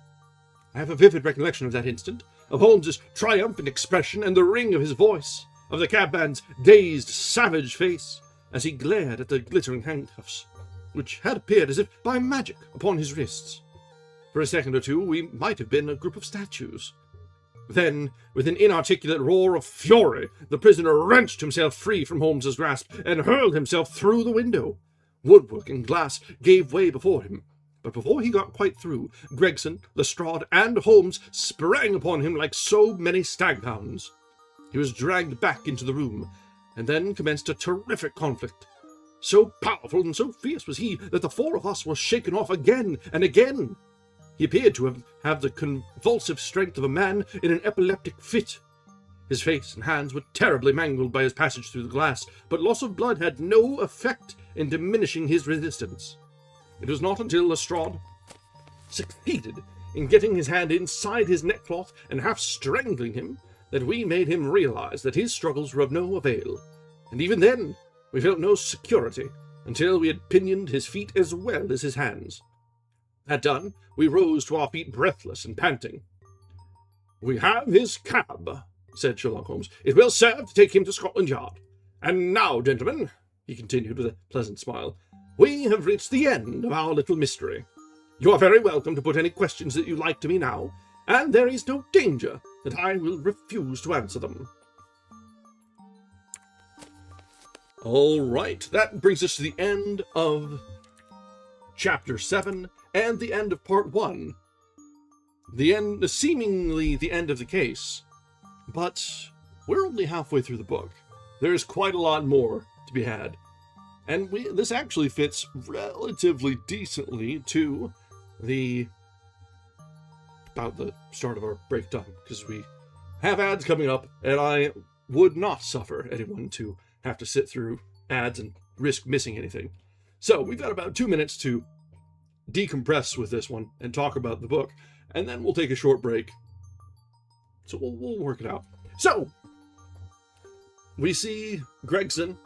I have a vivid recollection of that instant, of Holmes's triumphant expression and the ring of his voice, of the cabman's dazed, savage face, as he glared at the glittering handcuffs, which had appeared as if by magic upon his wrists. For a second or two we might have been a group of statues. Then, with an inarticulate roar of fury, the prisoner wrenched himself free from Holmes's grasp and hurled himself through the window. Woodwork and glass gave way before him, but before he got quite through, Gregson, Lestrade, and Holmes sprang upon him like so many staghounds. He was dragged back into the room, and then commenced a terrific conflict. So powerful and so fierce was he that the 4 of us were shaken off again and again. He appeared to have the convulsive strength of a man in an epileptic fit. His face and hands were terribly mangled by his passage through the glass, but loss of blood had no effect in diminishing his resistance. It was not until Lestrade succeeded in getting his hand inside his neckcloth and half strangling him that we made him realize that his struggles were of no avail, and even then we felt no security until we had pinioned his feet as well as his hands. That done, we rose to our feet breathless and panting. "We have his cab," said Sherlock Holmes. "It will serve to take him to Scotland Yard. And now, gentlemen," he continued with a pleasant smile, "we have reached the end of our little mystery. You are very welcome to put any questions that you like to me now, and there is no danger that I will refuse to answer them." All right, that brings us to the end of Chapter 7 and the end of Part 1. Seemingly the end of the case, but we're only halfway through the book. There's quite a lot more to be had. And this actually fits relatively decently to about the start of our break time, because we have ads coming up, and I would not suffer anyone to have to sit through ads and risk missing anything. So we've got about 2 minutes to decompress with this one and talk about the book, and then we'll take a short break So we'll work it out. So, we see Gregson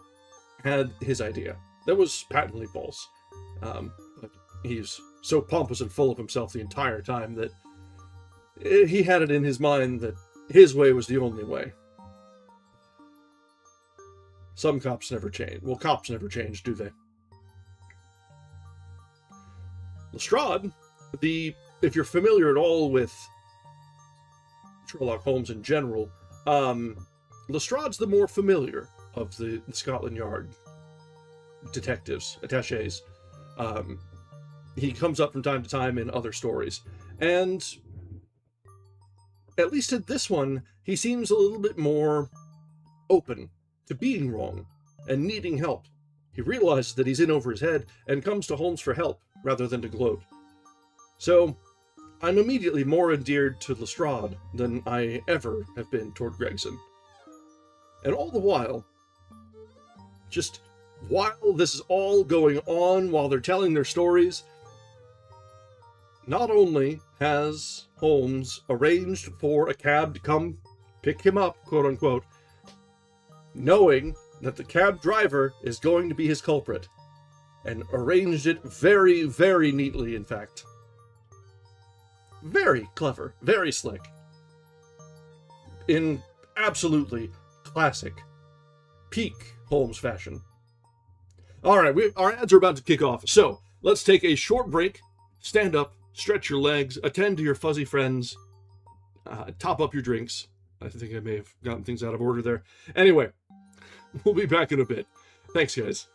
had his idea. That was patently false. But he's so pompous and full of himself the entire time that he had it in his mind that his way was the only way. Some cops never change. Well, cops never change, do they? Lestrade, if you're familiar at all with Sherlock Holmes in general, Lestrade's the more familiar of the Scotland Yard detectives, attachés. He comes up from time to time in other stories, and at least in this one, he seems a little bit more open to being wrong and needing help. He realizes that he's in over his head and comes to Holmes for help rather than to gloat. So, I'm immediately more endeared to Lestrade than I ever have been toward Gregson. And all the while, just while this is all going on, while they're telling their stories, not only has Holmes arranged for a cab to come pick him up, quote-unquote, knowing that the cab driver is going to be his culprit, and arranged it very, very neatly, in fact. Very clever, very slick. In absolutely classic, peak Holmes fashion. All right, our ads are about to kick off, so let's take a short break, stand up, stretch your legs, attend to your fuzzy friends, top up your drinks. I think I may have gotten things out of order there. Anyway, we'll be back in a bit. Thanks, guys.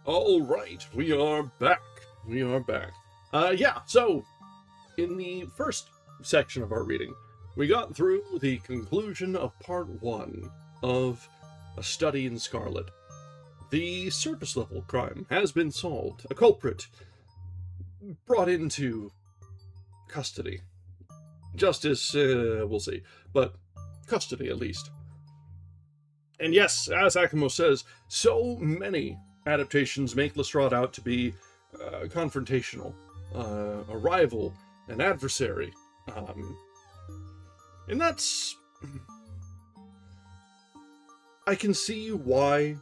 All right, we are back. We are back. Yeah, so in the first section of our reading. We got through the conclusion of part 1 of A Study in Scarlet. The surface level crime has been solved. A culprit brought into custody. Justice, we'll see, but custody at least. And yes, as Akimo says, so many adaptations make Lestrade out to be confrontational, a rival, an adversary. And that's... I can see why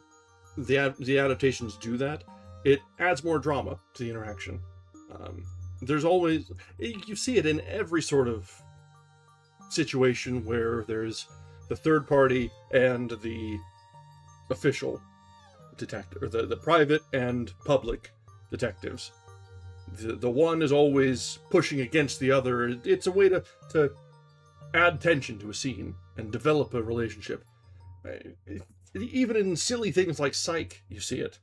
the adaptations do that. It adds more drama to the interaction. There's always... You see it in every sort of situation where there's the third party and the official detective, or the private and public detectives. The one is always pushing against the other. It's a way to add tension to a scene and develop a relationship. Even in silly things like Psych, you see it.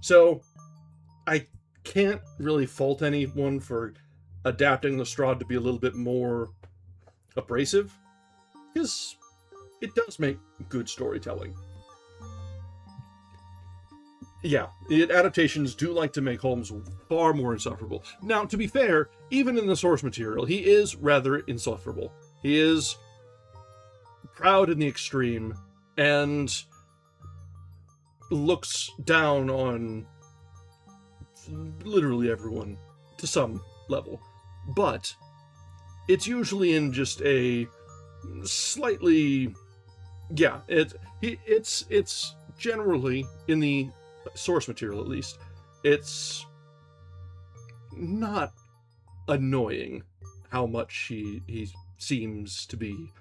So, I can't really fault anyone for adapting Lestrade to be a little bit more abrasive, because it does make good storytelling. Yeah, adaptations do like to make Holmes far more insufferable. Now, to be fair, even in the source material, he is rather insufferable. He is proud in the extreme, and looks down on literally everyone to some level. But it's usually in just a slightly... Yeah, it's generally, in the source material at least, it's not annoying how much he seems to be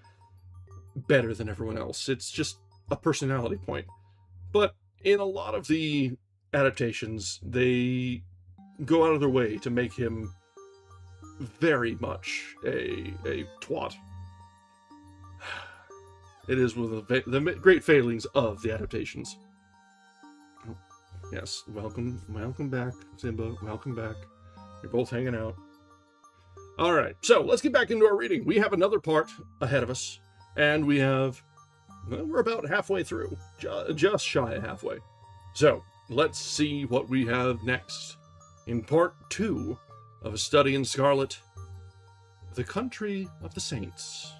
better than everyone else. It's just a personality point. But in a lot of the adaptations, they go out of their way to make him very much a twat. It is one of the great failings of the adaptations. Oh, yes, welcome back, Simba. Welcome back. You're both hanging out. All right, so let's get back into our reading. We have another part ahead of us, and we're about halfway through, just shy of halfway. So let's see what we have next in part 2 of A Study in Scarlet, The Country of the Saints.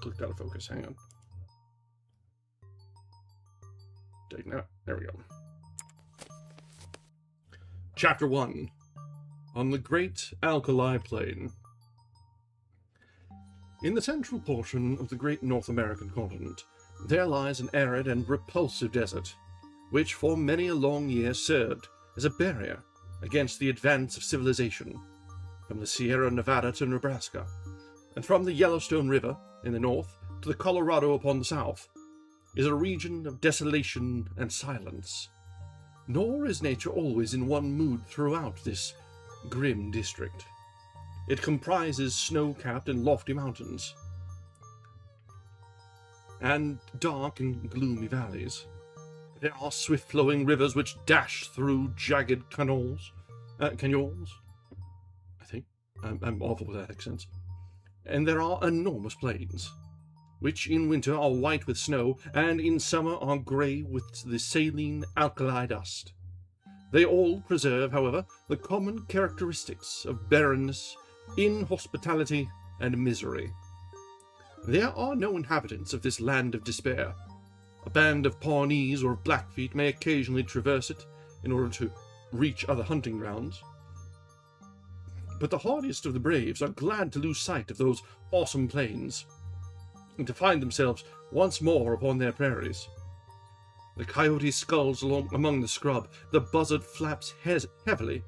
Clicked out of focus, hang on. Taking out, there we go. Chapter 1, On the Great Alkali Plain. In the central portion of the great North American continent, there lies an arid and repulsive desert, which for many a long year served as a barrier against the advance of civilization, from the Sierra Nevada to Nebraska, and from the Yellowstone River in the north to the Colorado upon the south, is a region of desolation and silence. Nor is nature always in one mood throughout this grim district. It comprises snow-capped and lofty mountains, and dark and gloomy valleys. There are swift-flowing rivers which dash through jagged canyons, I think. I'm awful with accents. And there are enormous plains, which in winter are white with snow, and in summer are grey with the saline alkali dust. They all preserve, however, the common characteristics of barrenness, inhospitality, and misery. There are no inhabitants of this land of despair. A band of Pawnees or Blackfeet may occasionally traverse it in order to reach other hunting grounds. But the hardiest of the braves are glad to lose sight of those awesome plains, and to find themselves once more upon their prairies. The coyote skulls among the scrub, the buzzard flaps heavily.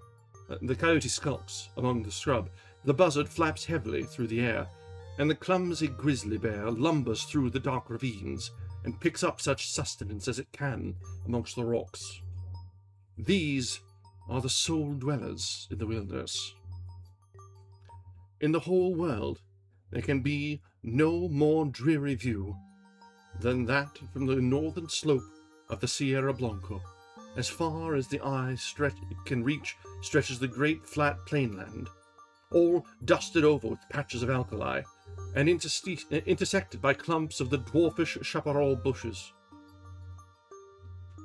The coyote skulks among the scrub, the buzzard flaps heavily through the air, and the clumsy grizzly bear lumbers through the dark ravines, and picks up such sustenance as it can amongst the rocks. These are the sole dwellers in the wilderness. In the whole world, there can be no more dreary view than that from the northern slope of the Sierra Blanco as far as the eye can reach stretches the great flat plainland, all dusted over with patches of alkali, and intersected by clumps of the dwarfish chaparral bushes.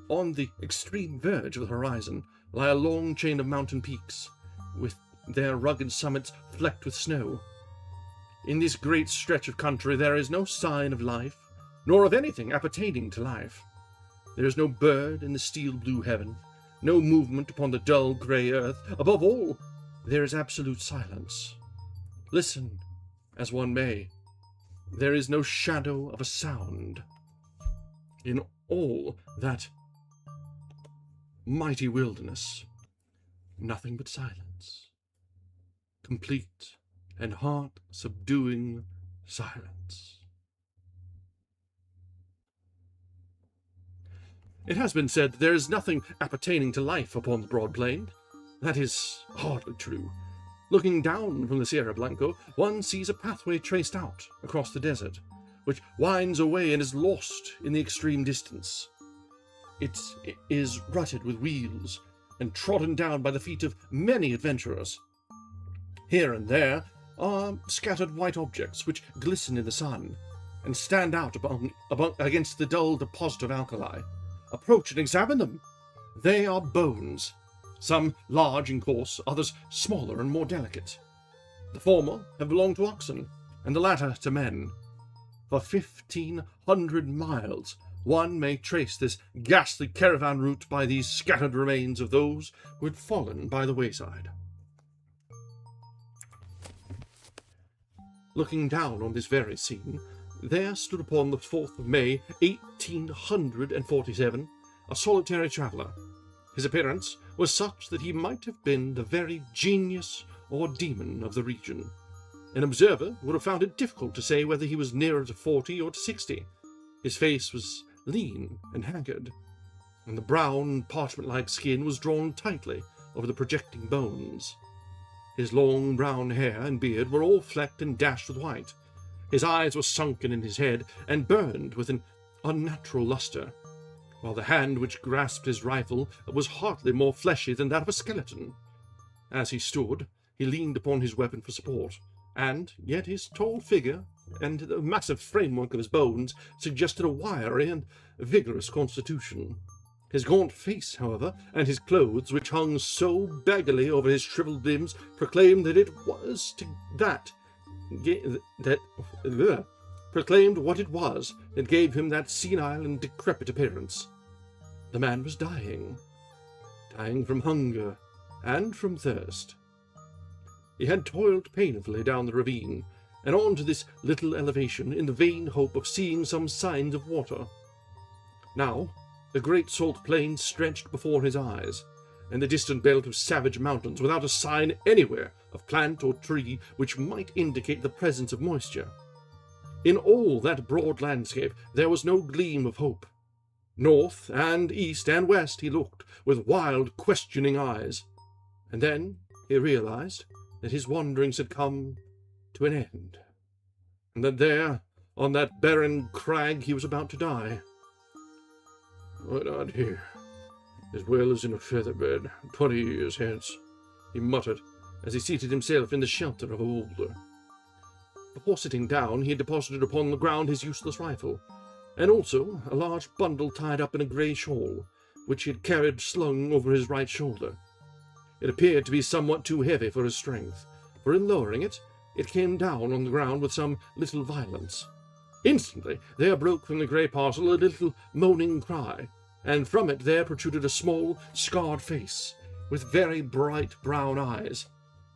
On the extreme verge of the horizon lie a long chain of mountain peaks, with their rugged summits flecked with snow. In this great stretch of country there is no sign of life, nor of anything appertaining to life. There is no bird in the steel-blue heaven, no movement upon the dull grey earth. Above all, there is absolute silence. Listen as one may, there is no shadow of a sound. In all that mighty wilderness, nothing but silence. Complete and heart-subduing silence. It has been said that there is nothing appertaining to life upon the broad plain. That is hardly true. Looking down from the Sierra Blanco, one sees a pathway traced out across the desert, which winds away and is lost in the extreme distance. It is rutted with wheels and trodden down by the feet of many adventurers. Here and there are scattered white objects which glisten in the sun and stand out against the dull deposit of alkali. Approach and examine them. They are bones, some large and coarse, others smaller and more delicate. The former have belonged to oxen, and the latter to men. For 1,500 miles one may trace this ghastly caravan route by these scattered remains of those who had fallen by the wayside. Looking down on this very scene, there stood upon the 4th of May, 1847, a solitary traveller. His appearance was such that he might have been the very genius or demon of the region. An observer would have found it difficult to say whether he was nearer to 40 or to 60. His face was lean and haggard, and the brown, parchment-like skin was drawn tightly over the projecting bones. His long brown hair and beard were all flecked and dashed with white. His eyes were sunken in his head and burned with an unnatural lustre, while the hand which grasped his rifle was hardly more fleshy than that of a skeleton. As he stood, he leaned upon his weapon for support, and yet his tall figure and the massive framework of his bones suggested a wiry and vigorous constitution. His gaunt face, however, and his clothes, which hung so baggily over his shriveled limbs, proclaimed what it was that gave him that senile and decrepit appearance. The man was dying from hunger and from thirst. He had toiled painfully down the ravine and on to this little elevation in the vain hope of seeing some signs of water. Now the great salt plain stretched before his eyes, and the distant belt of savage mountains without a sign anywhere of plant or tree which might indicate the presence of moisture. In all that broad landscape there was no gleam of hope. North and east and west he looked with wild, questioning eyes, and then he realized that his wanderings had come to an end, and that there, on that barren crag, he was about to die. "Why not here, as well as in a feather bed, 20 years hence?" he muttered, as he seated himself in the shelter of a boulder. Before sitting down, he had deposited upon the ground his useless rifle, and also a large bundle tied up in a grey shawl, which he had carried slung over his right shoulder. It appeared to be somewhat too heavy for his strength, for in lowering it, it came down on the ground with some little violence. Instantly there broke from the grey parcel a little moaning cry, and from it there protruded a small, scarred face, with very bright brown eyes,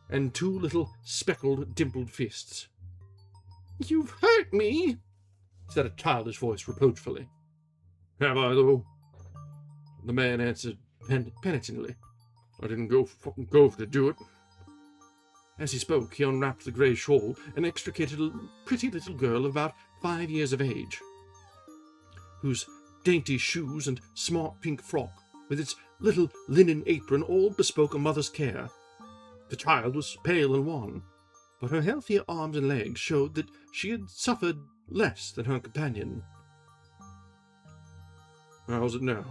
and two little speckled, dimpled fists. "You've hurt me," said a childish voice reproachfully. "Have I, though?" The man answered penitently. "I didn't go for to do it." As he spoke, he unwrapped the grey shawl and extricated a pretty little girl of about 5 years of age, whose dainty shoes and smart pink frock, with its little linen apron, all bespoke a mother's care. The child was pale and wan, but her healthier arms and legs showed that she had suffered less than her companion. "How's it now?"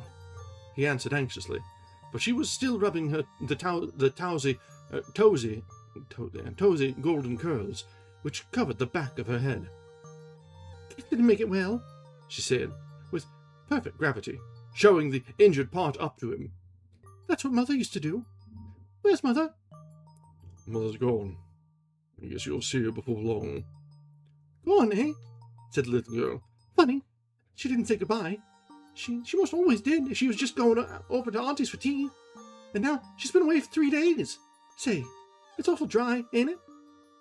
he answered anxiously, but she was still rubbing the tosy golden curls, which covered the back of her head. "It didn't make it well," she said, with perfect gravity, showing the injured part up to him. "That's what Mother used to do. Where's Mother?" "Mother's gone. I guess you'll see her before long." "Gone, eh?" said the little girl. "Funny. She didn't say goodbye. She most always did if she was just going over to Auntie's for tea. And now she's been away for 3 days. Say, it's awful dry, ain't it?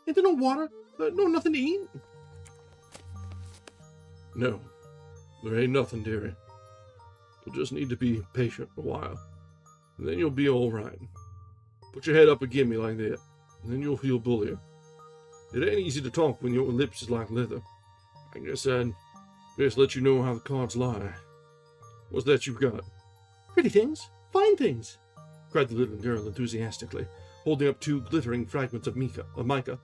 Ain't there no water? No nothing to eat?" "No, there ain't nothing, dearie. You'll just need to be patient a while, and then you'll be all right. Put your head up agin me like that, and then you'll feel bullier. It ain't easy to talk when your lips is like leather. I guess I'd best let you know how the cards lie. What's that you've got?" "Pretty things. Fine things," cried the little girl enthusiastically, holding up 2 glittering fragments of mica.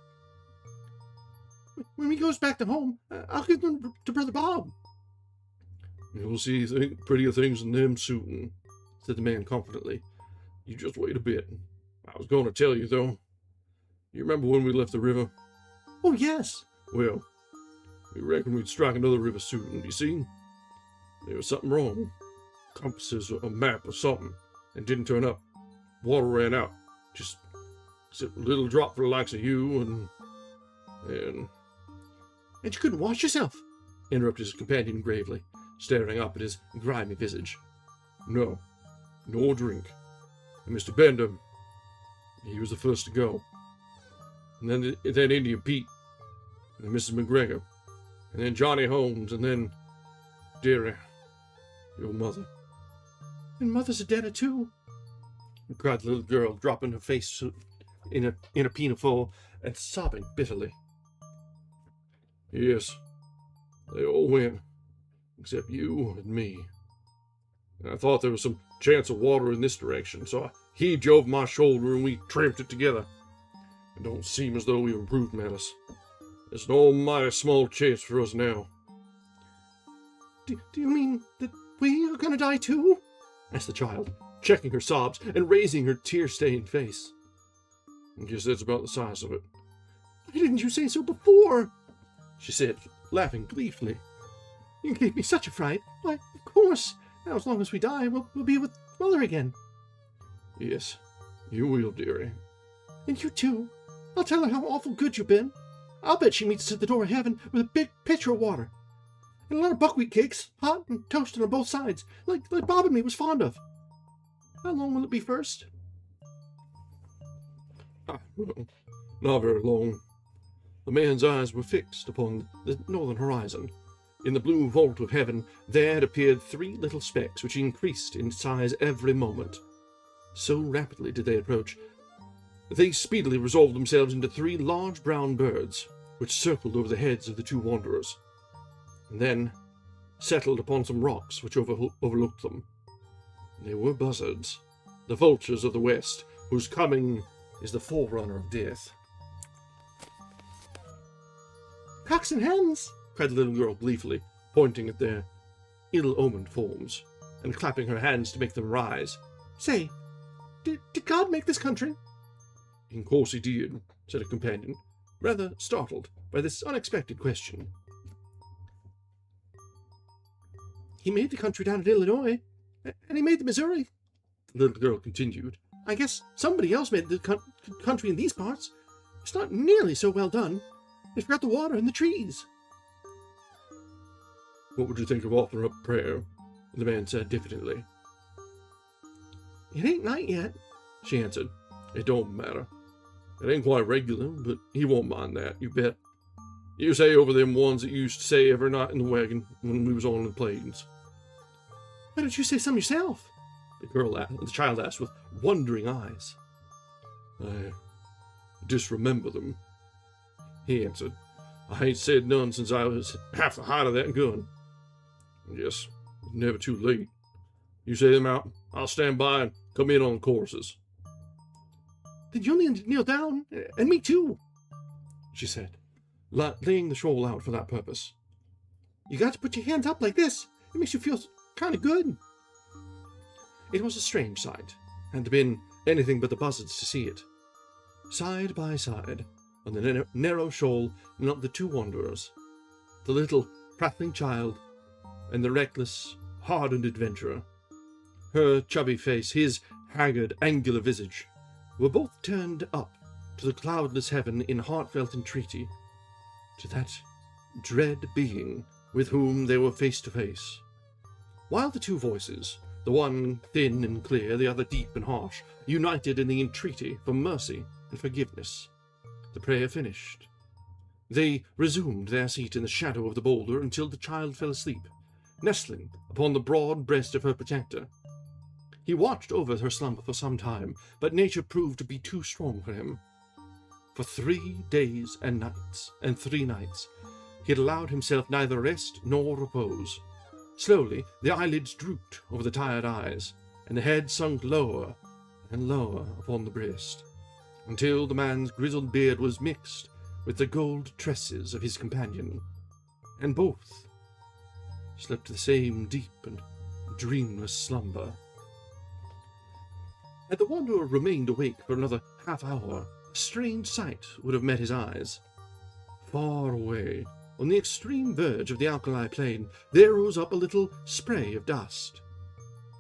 "When we goes back to home, I'll give them to Brother Bob." "You'll see prettier things than them soon," said the man confidently. "You just wait a bit. I was going to tell you, though. You remember when we left the river? "Oh, yes." Well, we reckoned we'd strike another river soon, you see. There was something wrong. Compasses or a map or something, and didn't turn up. Water ran out. Just a little drop for the likes of you, and... "And you couldn't wash yourself?" interrupted his companion gravely, staring up at his grimy visage. No, nor drink. And Mr. Bender, he was the first to go. And then Indian Pete, and then Mrs. McGregor, and then Johnny Holmes, and then, dearie, your mother." "And Mother's a deader, too," cried the little girl, dropping her face in a pinafore and sobbing bitterly. "Yes, they all went, except you and me. And I thought there was some chance of water in this direction, so I heaved you over my shoulder and we tramped it together. It don't seem as though we improved matters. There's an almighty small chance for us now." Do you mean that we are going to die too?" asked the child, checking her sobs and raising her tear-stained face. "I guess that's about the size of it." "Why didn't you say so before?" she said, laughing gleefully. "You gave me such a fright. Why, of course, now as long as we die, we'll be with Mother again." "Yes, you will, dearie." "And you too. I'll tell her how awful good you've been. I'll bet she meets us at the door of heaven with a big pitcher of water. And a lot of buckwheat cakes, hot and toasted on both sides, like Bob and me was fond of. How long will it be first?" Well, not very long." The man's eyes were fixed upon the northern horizon. In the blue vault of heaven there had appeared 3 little specks, which increased in size every moment. So rapidly did they approach, they speedily resolved themselves into 3 large brown birds, which circled over the heads of the 2 wanderers, and then settled upon some rocks which overlooked them. They were buzzards, the vultures of the west, whose coming is the forerunner of death. "Cocks and hens!" cried the little girl gleefully, pointing at their ill-omened forms, and clapping her hands to make them rise. "Say, did God make this country?" "In course he did," said a companion, rather startled by this unexpected question. "He made the country down in Illinois, and he made the Missouri," the little girl continued. "I guess somebody else made the country in these parts. It's not nearly so well done. They forgot the water and the trees." "What would you think of offering up prayer?" the man said diffidently. "It ain't night yet," she answered. "It don't matter. It ain't quite regular, but he won't mind that, you bet. You say over them ones that you used to say every night in the wagon when we was on the plains." "Why don't you say some yourself?" the child asked with wondering eyes. "I disremember them," he answered. "I ain't said none since I was half the height of that gun. Yes, it's never too late. You say them out, I'll stand by and come in on courses." "Then you only kneel down, and me too," she said, laying the shawl out for that purpose. "You got to put your hands up like this. It makes you feel kind of good." It was a strange sight, and been anything but the buzzards to see it. Side by side, on the narrow shoal, knelt the two wanderers, the little prattling child, and the reckless, hardened adventurer. Her chubby face, his haggard, angular visage, were both turned up to the cloudless heaven in heartfelt entreaty to that dread being with whom they were face to face. While the two voices, the one thin and clear, the other deep and harsh, united in the entreaty for mercy and forgiveness, the prayer finished. They resumed their seat in the shadow of the boulder until the child fell asleep, nestling upon the broad breast of her protector. He watched over her slumber for some time, but nature proved to be too strong for him. For 3 days and nights, and 3 nights, he had allowed himself neither rest nor repose. Slowly the eyelids drooped over the tired eyes, and the head sunk lower and lower upon the breast, until the man's grizzled beard was mixed with the gold tresses of his companion, and both slept the same deep and dreamless slumber. Had the wanderer remained awake for another half-hour, a strange sight would have met his eyes. Far away, on the extreme verge of the alkali plain, there rose up a little spray of dust,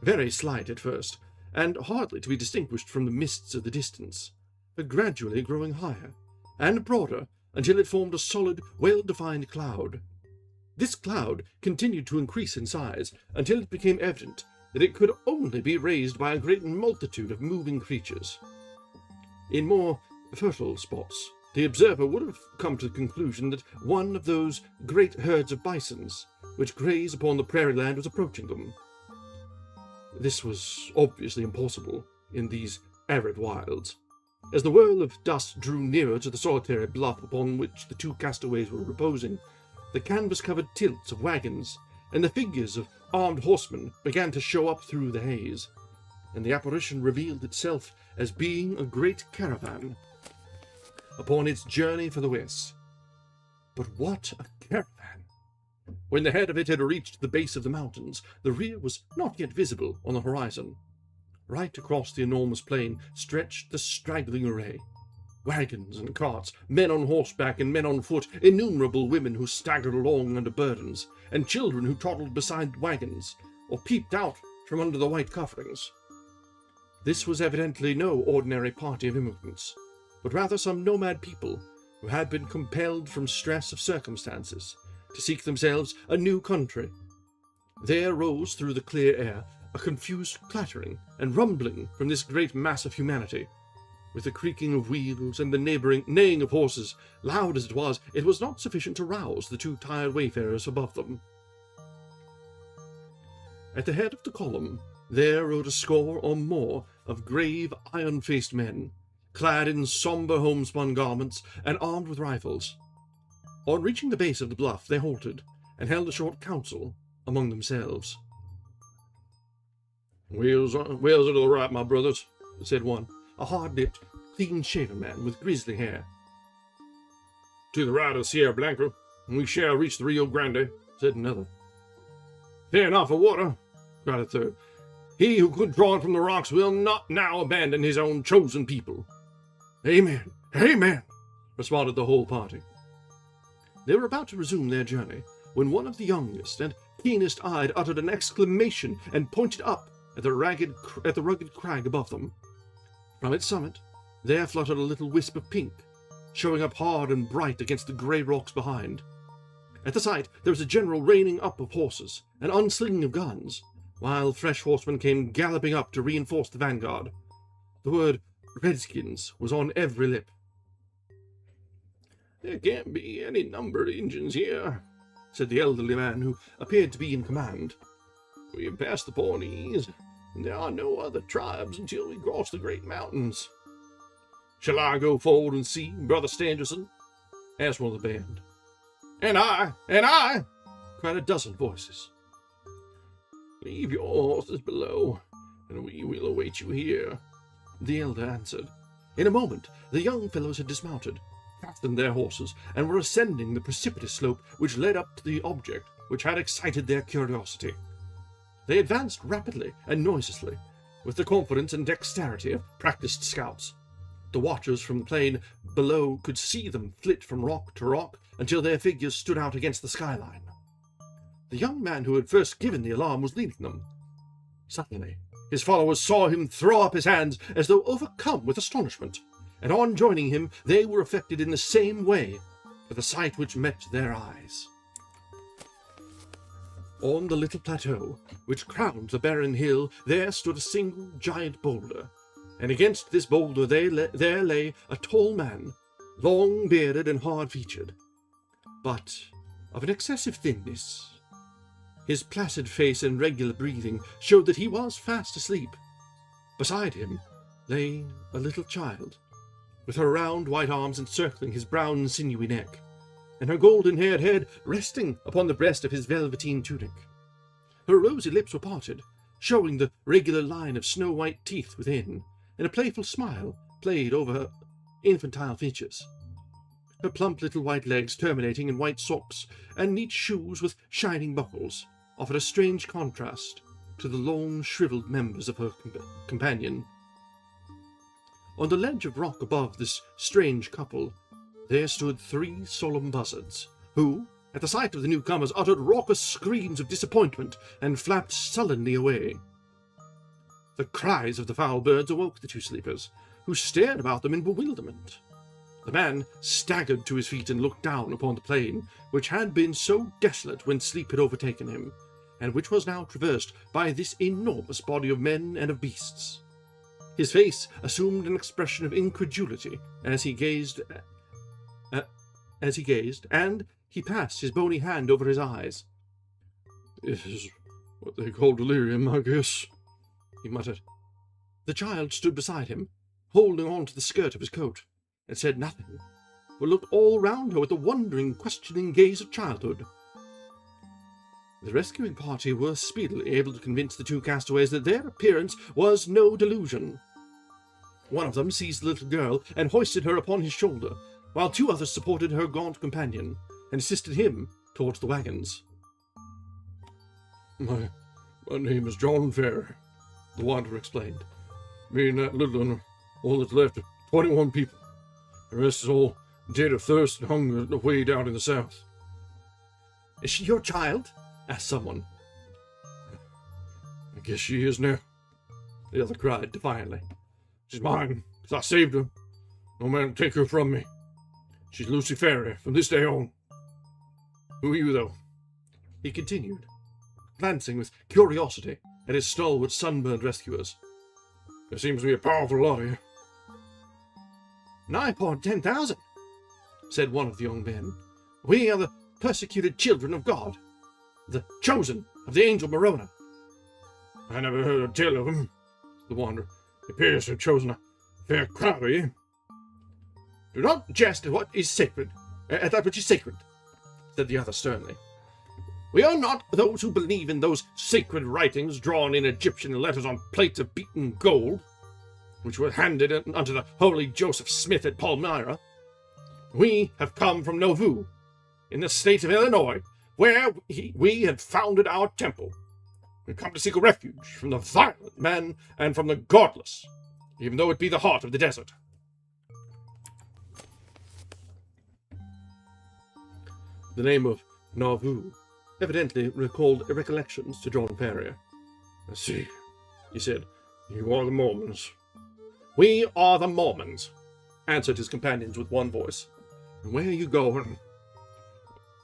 very slight at first, and hardly to be distinguished from the mists of the distance, but gradually growing higher and broader until it formed a solid, well-defined cloud. This cloud continued to increase in size until it became evident that it could only be raised by a great multitude of moving creatures. In more fertile spots, the observer would have come to the conclusion that one of those great herds of bisons which graze upon the prairie land was approaching them. This was obviously impossible in these arid wilds. As the whirl of dust drew nearer to the solitary bluff upon which the two castaways were reposing, the canvas-covered tilts of wagons and the figures of armed horsemen began to show up through the haze, and the apparition revealed itself as being a great caravan upon its journey for the west. But what a caravan! When the head of it had reached the base of the mountains, the rear was not yet visible on the horizon. Right across the enormous plain stretched the straggling array. Wagons and carts, men on horseback and men on foot, innumerable women who staggered along under burdens, and children who toddled beside wagons, or peeped out from under the white coverings. This was evidently no ordinary party of immigrants, but rather some nomad people who had been compelled from stress of circumstances to seek themselves a new country. There rose through the clear air a confused clattering and rumbling from this great mass of humanity, with the creaking of wheels and the neighing of horses. Loud as it was not sufficient to rouse the two tired wayfarers above them. At the head of the column there rode a score or more of grave, iron-faced men, clad in sombre homespun garments and armed with rifles. On reaching the base of the bluff they halted and held a short council among themselves. "Wheels are to the right, my brothers," said one, a hard-lipped, clean-shaven man with grizzly hair. "To the right of Sierra Blanca, and we shall reach the Rio Grande," said another. "Fair enough for water," cried a third. "He who could draw it from the rocks will not now abandon his own chosen people." "Amen, amen," responded the whole party. They were about to resume their journey, when one of the youngest and keenest-eyed uttered an exclamation and pointed up at the rugged crag above them. From its summit there fluttered a little wisp of pink, showing up hard and bright against the grey rocks behind. At the sight there was a general reining up of horses and unslinging of guns, while fresh horsemen came galloping up to reinforce the vanguard. The word "Redskins" was on every lip. "There can't be any numbered Injuns here," said the elderly man who appeared to be in command. "We have passed the Pawnees, and there are no other tribes until we cross the great mountains." "Shall I go forward and see, Brother Stangerson?" asked one of the band. And I, cried a dozen voices. "Leave your horses below, and we will await you here," the elder answered. In a moment the young fellows had dismounted, fastened their horses, and were ascending the precipitous slope which led up to the object which had excited their curiosity. They advanced rapidly and noiselessly, with the confidence and dexterity of practiced scouts. The watchers from the plain below could see them flit from rock to rock until their figures stood out against the skyline. The young man who had first given the alarm was leading them. Suddenly, his followers saw him throw up his hands as though overcome with astonishment, and on joining him they were affected in the same way by the sight which met their eyes. On the little plateau, which crowned the barren hill, there stood a single giant boulder, and against this boulder there lay a tall man, long-bearded and hard-featured, but of an excessive thinness. His placid face and regular breathing showed that he was fast asleep. Beside him lay a little child, with her round white arms encircling his brown sinewy neck, and her golden-haired head resting upon the breast of his velveteen tunic. Her rosy lips were parted, showing the regular line of snow-white teeth within, and a playful smile played over her infantile features. Her plump little white legs, terminating in white socks and neat shoes with shining buckles, offered a strange contrast to the long, shriveled members of her companion. On the ledge of rock above this strange couple, there stood 3 solemn buzzards, who, at the sight of the newcomers, uttered raucous screams of disappointment and flapped sullenly away. The cries of the foul birds awoke the 2 sleepers, who stared about them in bewilderment. The man staggered to his feet and looked down upon the plain, which had been so desolate when sleep had overtaken him, and which was now traversed by this enormous body of men and of beasts. His face assumed an expression of incredulity as he gazed, and he passed his bony hand over his eyes. "This is what they call delirium, I guess," he muttered. The child stood beside him, holding on to the skirt of his coat, and said nothing, but looked all round her with the wondering, questioning gaze of childhood. The rescuing party were speedily able to convince the 2 castaways that their appearance was no delusion. One of them seized the little girl and hoisted her upon his shoulder, while 2 others supported her gaunt companion and assisted him towards the wagons. My name is John Fair," the wanderer explained. "Me and that little one, all that's left are 21 people. The rest is all dead of thirst and hunger away down in the south." "Is she your child?" asked someone. "I guess she is now," the other cried defiantly. "She's mine, 'cause I saved her. No man will take her from me. She's Lucy Ferry from this day on. Who are you, though?" he continued, glancing with curiosity at his stalwart, sunburned rescuers. "There seems to be a powerful lot of you." "Nigh upon 10,000, said one of the young men. "We are the persecuted children of God, the chosen of the angel Morona." "I never heard a tale of him," the wanderer. "He appears to have chosen a fair crowd of you." "Do not jest at what is sacred, at that which is sacred," said the other sternly. "We are not those who believe in those sacred writings drawn in Egyptian letters on plates of beaten gold, which were handed unto the holy Joseph Smith at Palmyra. We have come from Nauvoo, in the state of Illinois, where we had founded our temple. We come to seek a refuge from the violent man and from the godless, even though it be the heart of the desert." The name of Nauvoo evidently recalled recollections to John Ferrier. "I see," he said. "You are the Mormons." "We are the Mormons," answered his companions with one voice. "And where are you going?"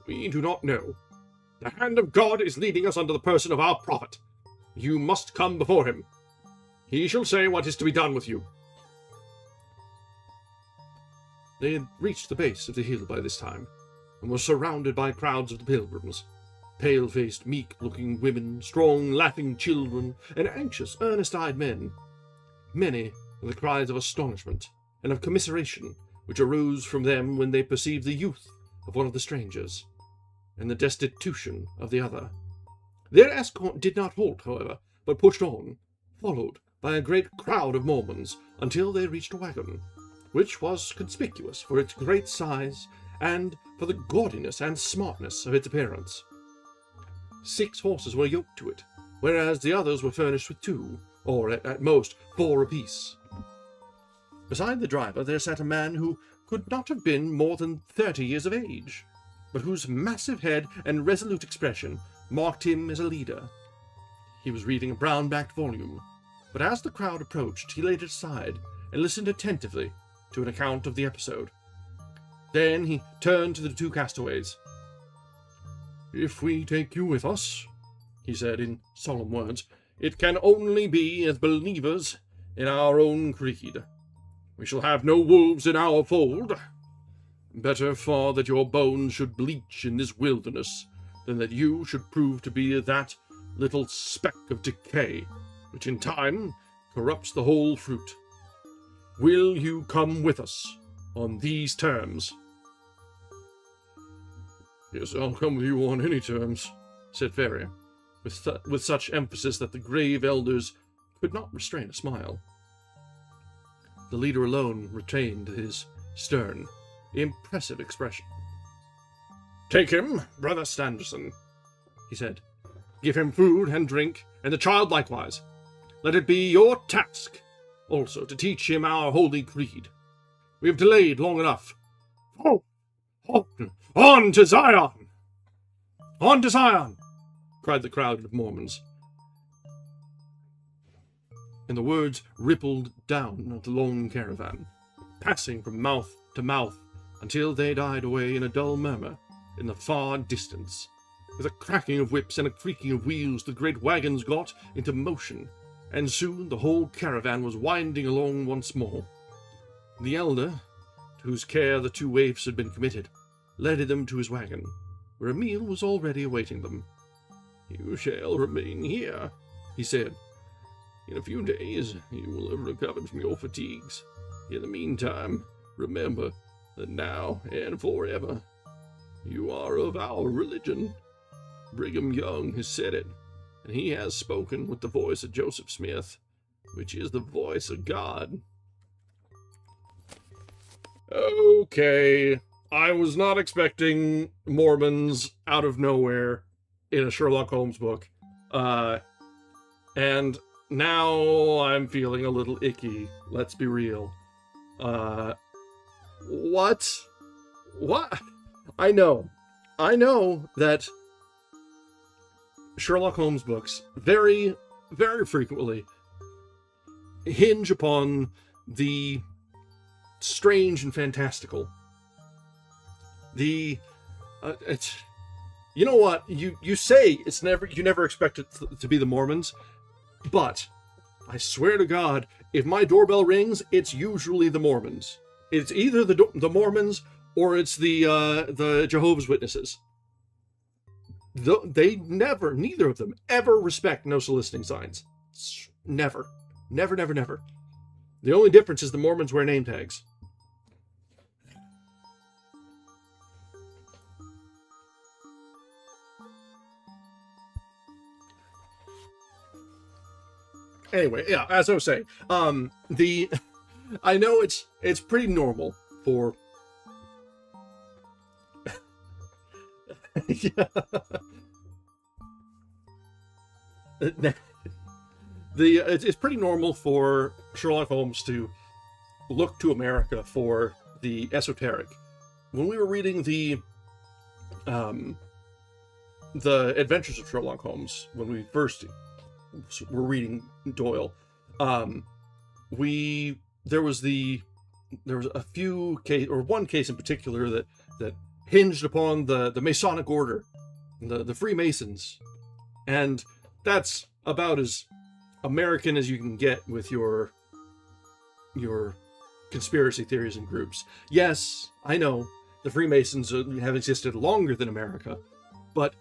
"We do not know. The hand of God is leading us under the person of our prophet. You must come before him. He shall say what is to be done with you." They had reached the base of the hill by this time, and were surrounded by crowds of the pilgrims, pale-faced, meek-looking women, strong, laughing children, and anxious, earnest-eyed men. Many were the cries of astonishment and of commiseration which arose from them when they perceived the youth of one of the strangers, and the destitution of the other. Their escort did not halt, however, but pushed on, followed by a great crowd of Mormons, until they reached a wagon, which was conspicuous for its great size and for the gaudiness and smartness of its appearance. 6 horses were yoked to it, whereas the others were furnished with 2, or at most 4 apiece. Beside the driver there sat a man who could not have been more than 30 years of age, but whose massive head and resolute expression marked him as a leader. He was reading a brown-backed volume, but as the crowd approached, he laid it aside and listened attentively to an account of the episode. Then he turned to the 2 castaways. "If we take you with us," he said in solemn words, "it can only be as believers in our own creed. We shall have no wolves in our fold. Better far that your bones should bleach in this wilderness than that you should prove to be that little speck of decay, which in time corrupts the whole fruit. Will you come with us on these terms?" "Yes, I'll come with you on any terms," said Ferrier, with such emphasis that the grave elders could not restrain a smile. The leader alone retained his stern, impressive expression. "Take him, Brother Stangerson," he said. "Give him food and drink, and the child likewise. Let it be your task also to teach him our holy creed. We have delayed long enough. On to Zion! On to Zion!" cried the crowd of Mormons. And the words rippled down the long caravan, passing from mouth to mouth until they died away in a dull murmur in the far distance. With a cracking of whips and a creaking of wheels, the great wagons got into motion, and soon the whole caravan was winding along once more. The elder, to whose care the 2 waifs had been committed, led them to his wagon, where a meal was already awaiting them. "You shall remain here," he said. "In a few days you will have recovered from your fatigues. In the meantime, remember that now and forever you are of our religion. Brigham Young has said it, and he has spoken with the voice of Joseph Smith, which is the voice of God." Okay, I was not expecting Mormons out of nowhere in a Sherlock Holmes book. And now I'm feeling a little icky, let's be real. What? I know that Sherlock Holmes books very, very frequently hinge upon the strange and fantastical. It's, you know what, you say you never expect it to be the Mormons, but I swear to God, if my doorbell rings, it's usually the Mormons. It's either the Mormons or it's the Jehovah's Witnesses. Neither of them ever respect no soliciting signs. Never. Never. The only difference is the Mormons wear name tags. Anyway, yeah, as I was saying, I know it's pretty normal for yeah. It's pretty normal for Sherlock Holmes to look to America for the esoteric. When we were reading the Adventures of Sherlock Holmes, when we first were reading Doyle, there was a few case, or one case in particular that hinged upon the Masonic order, the Freemasons, and that's about as American as you can get with your conspiracy theories and groups. Yes, I know the Freemasons have existed longer than America, but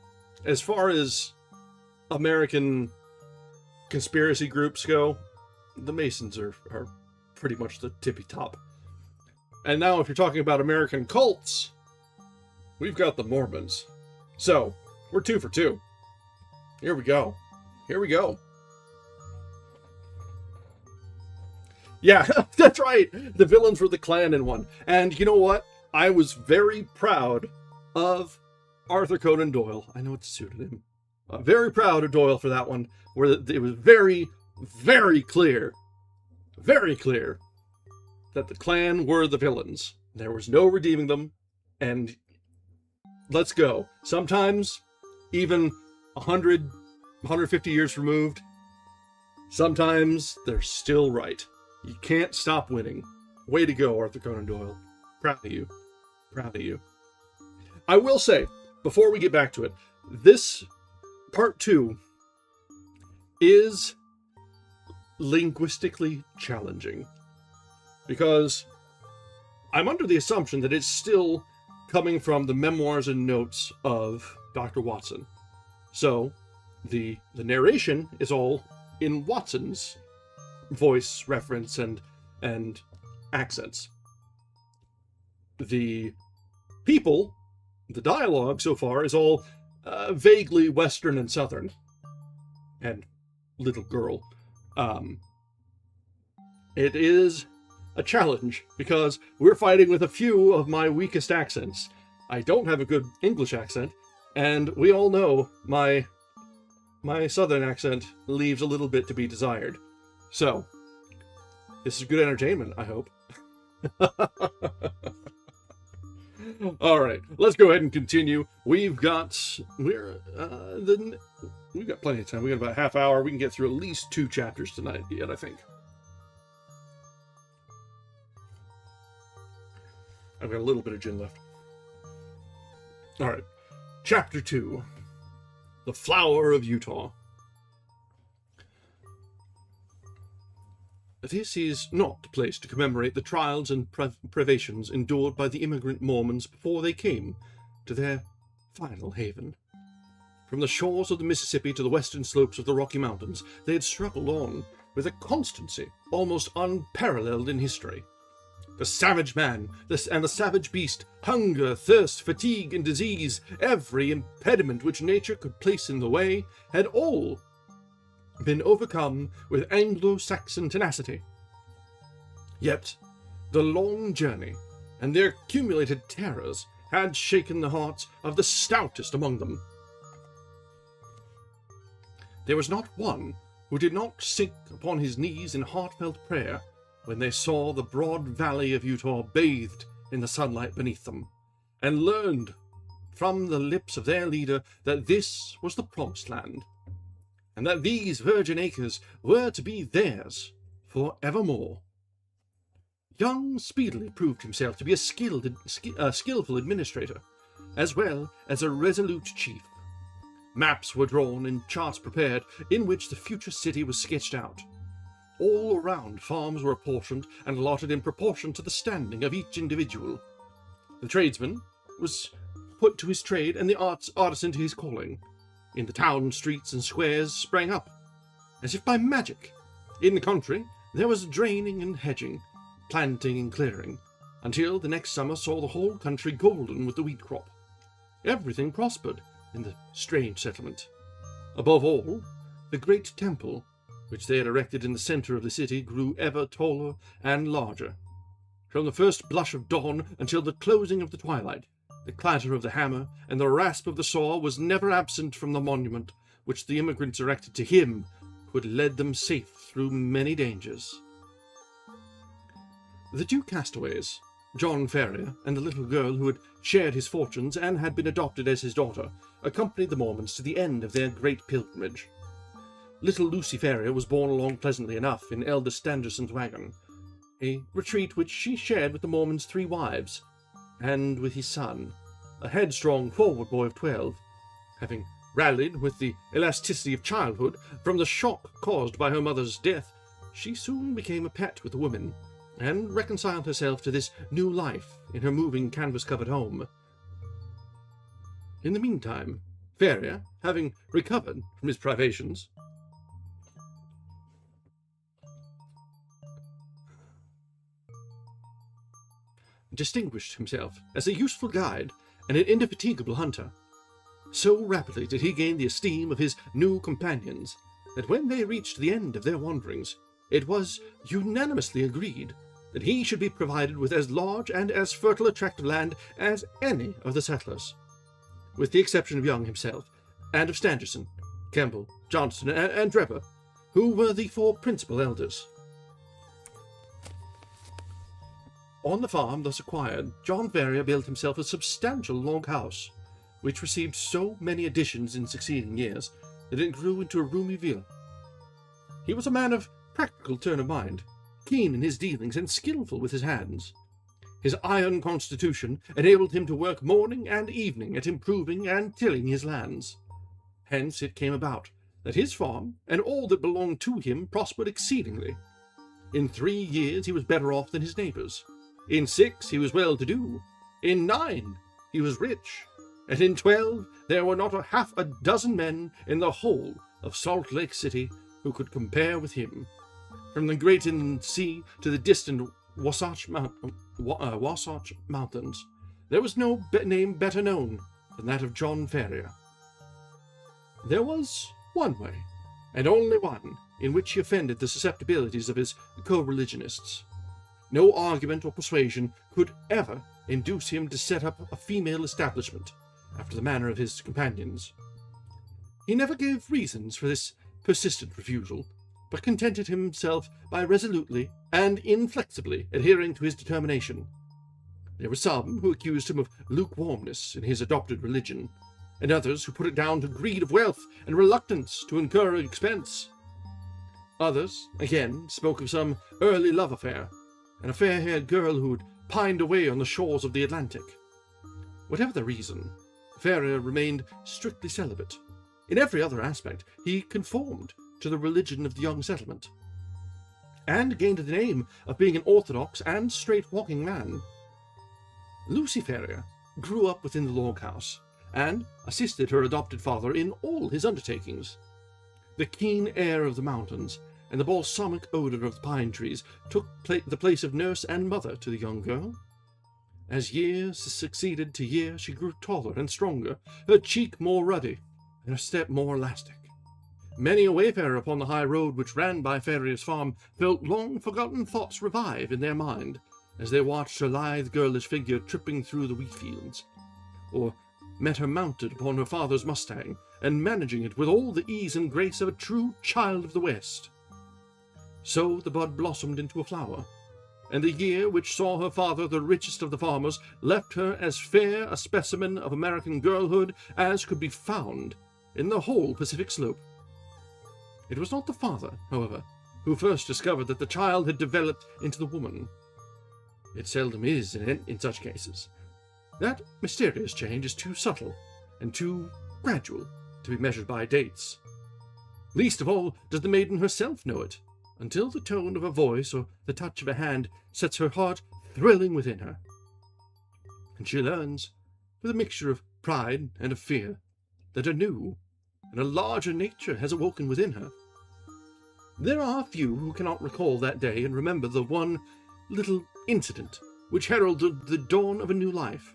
as far as American conspiracy groups go, the Masons are pretty much the tippy top. And now if you're talking about American cults, we've got the Mormons. So, we're 2 for 2. Here we go. Yeah, that's right. The villains were the Klan in one. And you know what? I was very proud of Arthur Conan Doyle. I know it's a pseudonym. Very proud of Doyle for that one, where it was very very clear that the clan were the villains. There was no redeeming them, and let's go. Sometimes, even 100, 150 years removed, sometimes they're still right. You can't stop winning. Way to go, Arthur Conan Doyle. Proud of you. Proud of you. I will say, before we get back to it, this part 2 is linguistically challenging, because I'm under the assumption that it's still coming from the memoirs and notes of Dr. Watson. So the narration is all in Watson's voice, reference, and accents. The people, the dialogue so far is all vaguely Western and Southern. And little girl. It is a challenge, because we're fighting with a few of my weakest accents. I don't have a good English accent, and we all know my Southern accent leaves a little bit to be desired. So, this is good entertainment, I hope. Alright, let's go ahead and continue. We've got plenty of time. We got about a half hour. We can get through at least 2 chapters tonight yet, I think. I've got a little bit of gin left. Alright, Chapter 2. The Flower of Utah. This is not the place to commemorate the trials and privations endured by the immigrant Mormons before they came to their final haven. From the shores of the Mississippi to the western slopes of the Rocky Mountains, they had struggled on with a constancy almost unparalleled in history. The savage man and the savage beast, hunger, thirst, fatigue, and disease, every impediment which nature could place in the way, had all been overcome with Anglo-Saxon tenacity. Yet, the long journey and their accumulated terrors had shaken the hearts of the stoutest among them. There was not one who did not sink upon his knees in heartfelt prayer when they saw the broad valley of Utah bathed in the sunlight beneath them, and learned from the lips of their leader that this was the promised land, and that these virgin acres were to be theirs for evermore. Young speedily proved himself to be a skillful administrator, as well as a resolute chief. Maps were drawn and charts prepared, in which the future city was sketched out. All around, farms were apportioned and allotted in proportion to the standing of each individual. The tradesman was put to his trade, and the artisan to his calling. In the town, streets and squares sprang up, as if by magic. In the country, there was draining and hedging, planting and clearing, until the next summer saw the whole country golden with the wheat crop. Everything prospered in the strange settlement. Above all, the great temple, which they had erected in the center of the city, grew ever taller and larger. From the first blush of dawn until the closing of the twilight, the clatter of the hammer and the rasp of the saw was never absent from the monument which the immigrants erected to him who had led them safe through many dangers. The 2 castaways, John Ferrier and the little girl who had shared his fortunes and had been adopted as his daughter, accompanied the Mormons to the end of their great pilgrimage. Little Lucy Ferrier was borne along pleasantly enough in Elder Stangerson's wagon, a retreat which she shared with the Mormon's 3 wives, and with his son, a headstrong, forward boy of 12. Having rallied with the elasticity of childhood from the shock caused by her mother's death, she soon became a pet with the women, and reconciled herself to this new life in her moving canvas-covered home. In the meantime, Ferrier, having recovered from his privations, distinguished himself as a useful guide and an indefatigable hunter. So rapidly did he gain the esteem of his new companions that when they reached the end of their wanderings, it was unanimously agreed that he should be provided with as large and as fertile a tract of land as any of the settlers, with the exception of Young himself, and of Stangerson, Campbell, Johnston, and Drebber, who were the 4 principal elders. On the farm thus acquired, John Ferrier built himself a substantial log house, which received so many additions in succeeding years that it grew into a roomy villa. He was a man of practical turn of mind, keen in his dealings and skilful with his hands. His iron constitution enabled him to work morning and evening at improving and tilling his lands. Hence it came about that his farm and all that belonged to him prospered exceedingly. In 3 years he was better off than his neighbours. In 6 he was well-to-do. In 9 he was rich. And in 12 there were not half a dozen men in the whole of Salt Lake City who could compare with him. From the great inland sea to the distant Wasatch Mountains, there was no name better known than that of John Ferrier. There was one way, and only one, in which he offended the susceptibilities of his co-religionists. No argument or persuasion could ever induce him to set up a female establishment, after the manner of his companions. He never gave reasons for this persistent refusal, but contented himself by resolutely and inflexibly adhering to his determination. There were some who accused him of lukewarmness in his adopted religion, and others who put it down to greed of wealth and reluctance to incur expense. Others, again, spoke of some early love affair, and a fair-haired girl who had pined away on the shores of the Atlantic. Whatever the reason, Ferrier remained strictly celibate. In every other aspect, he conformed to the religion of the young settlement, and gained the name of being an orthodox and straight-walking man. Lucy Ferrier grew up within the log house, and assisted her adopted father in all his undertakings. The keen air of the mountains and the balsamic odour of the pine trees took the place of nurse and mother to the young girl. As years succeeded to year, she grew taller and stronger, her cheek more ruddy, and her step more elastic. Many a wayfarer upon the high road which ran by Ferrier's farm felt long-forgotten thoughts revive in their mind as they watched her lithe, girlish figure tripping through the wheat fields, or met her mounted upon her father's Mustang, and managing it with all the ease and grace of a true child of the West. So the bud blossomed into a flower, and the year which saw her father the richest of the farmers left her as fair a specimen of American girlhood as could be found in the whole Pacific slope. It was not the father, however, who first discovered that the child had developed into the woman. It seldom is in such cases. That mysterious change is too subtle and too gradual to be measured by dates. Least of all does the maiden herself know it, until the tone of a voice or the touch of a hand sets her heart thrilling within her. And she learns, with a mixture of pride and of fear, that a new and a larger nature has awoken within her. There are few who cannot recall that day and remember the one little incident which heralded the dawn of a new life.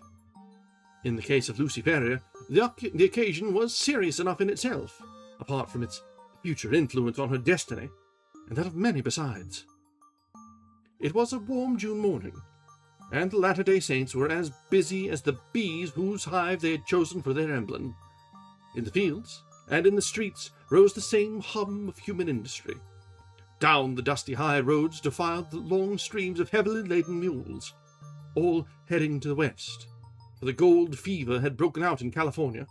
In the case of Lucy Ferrier, the occasion was serious enough in itself, apart from its future influence on her destiny, and that of many besides. It was a warm June morning, and the Latter-day Saints were as busy as the bees whose hive they had chosen for their emblem. In the fields and in the streets rose the same hum of human industry. Down the dusty high roads defiled the long streams of heavily laden mules, all heading to the west, for the gold fever had broken out in California,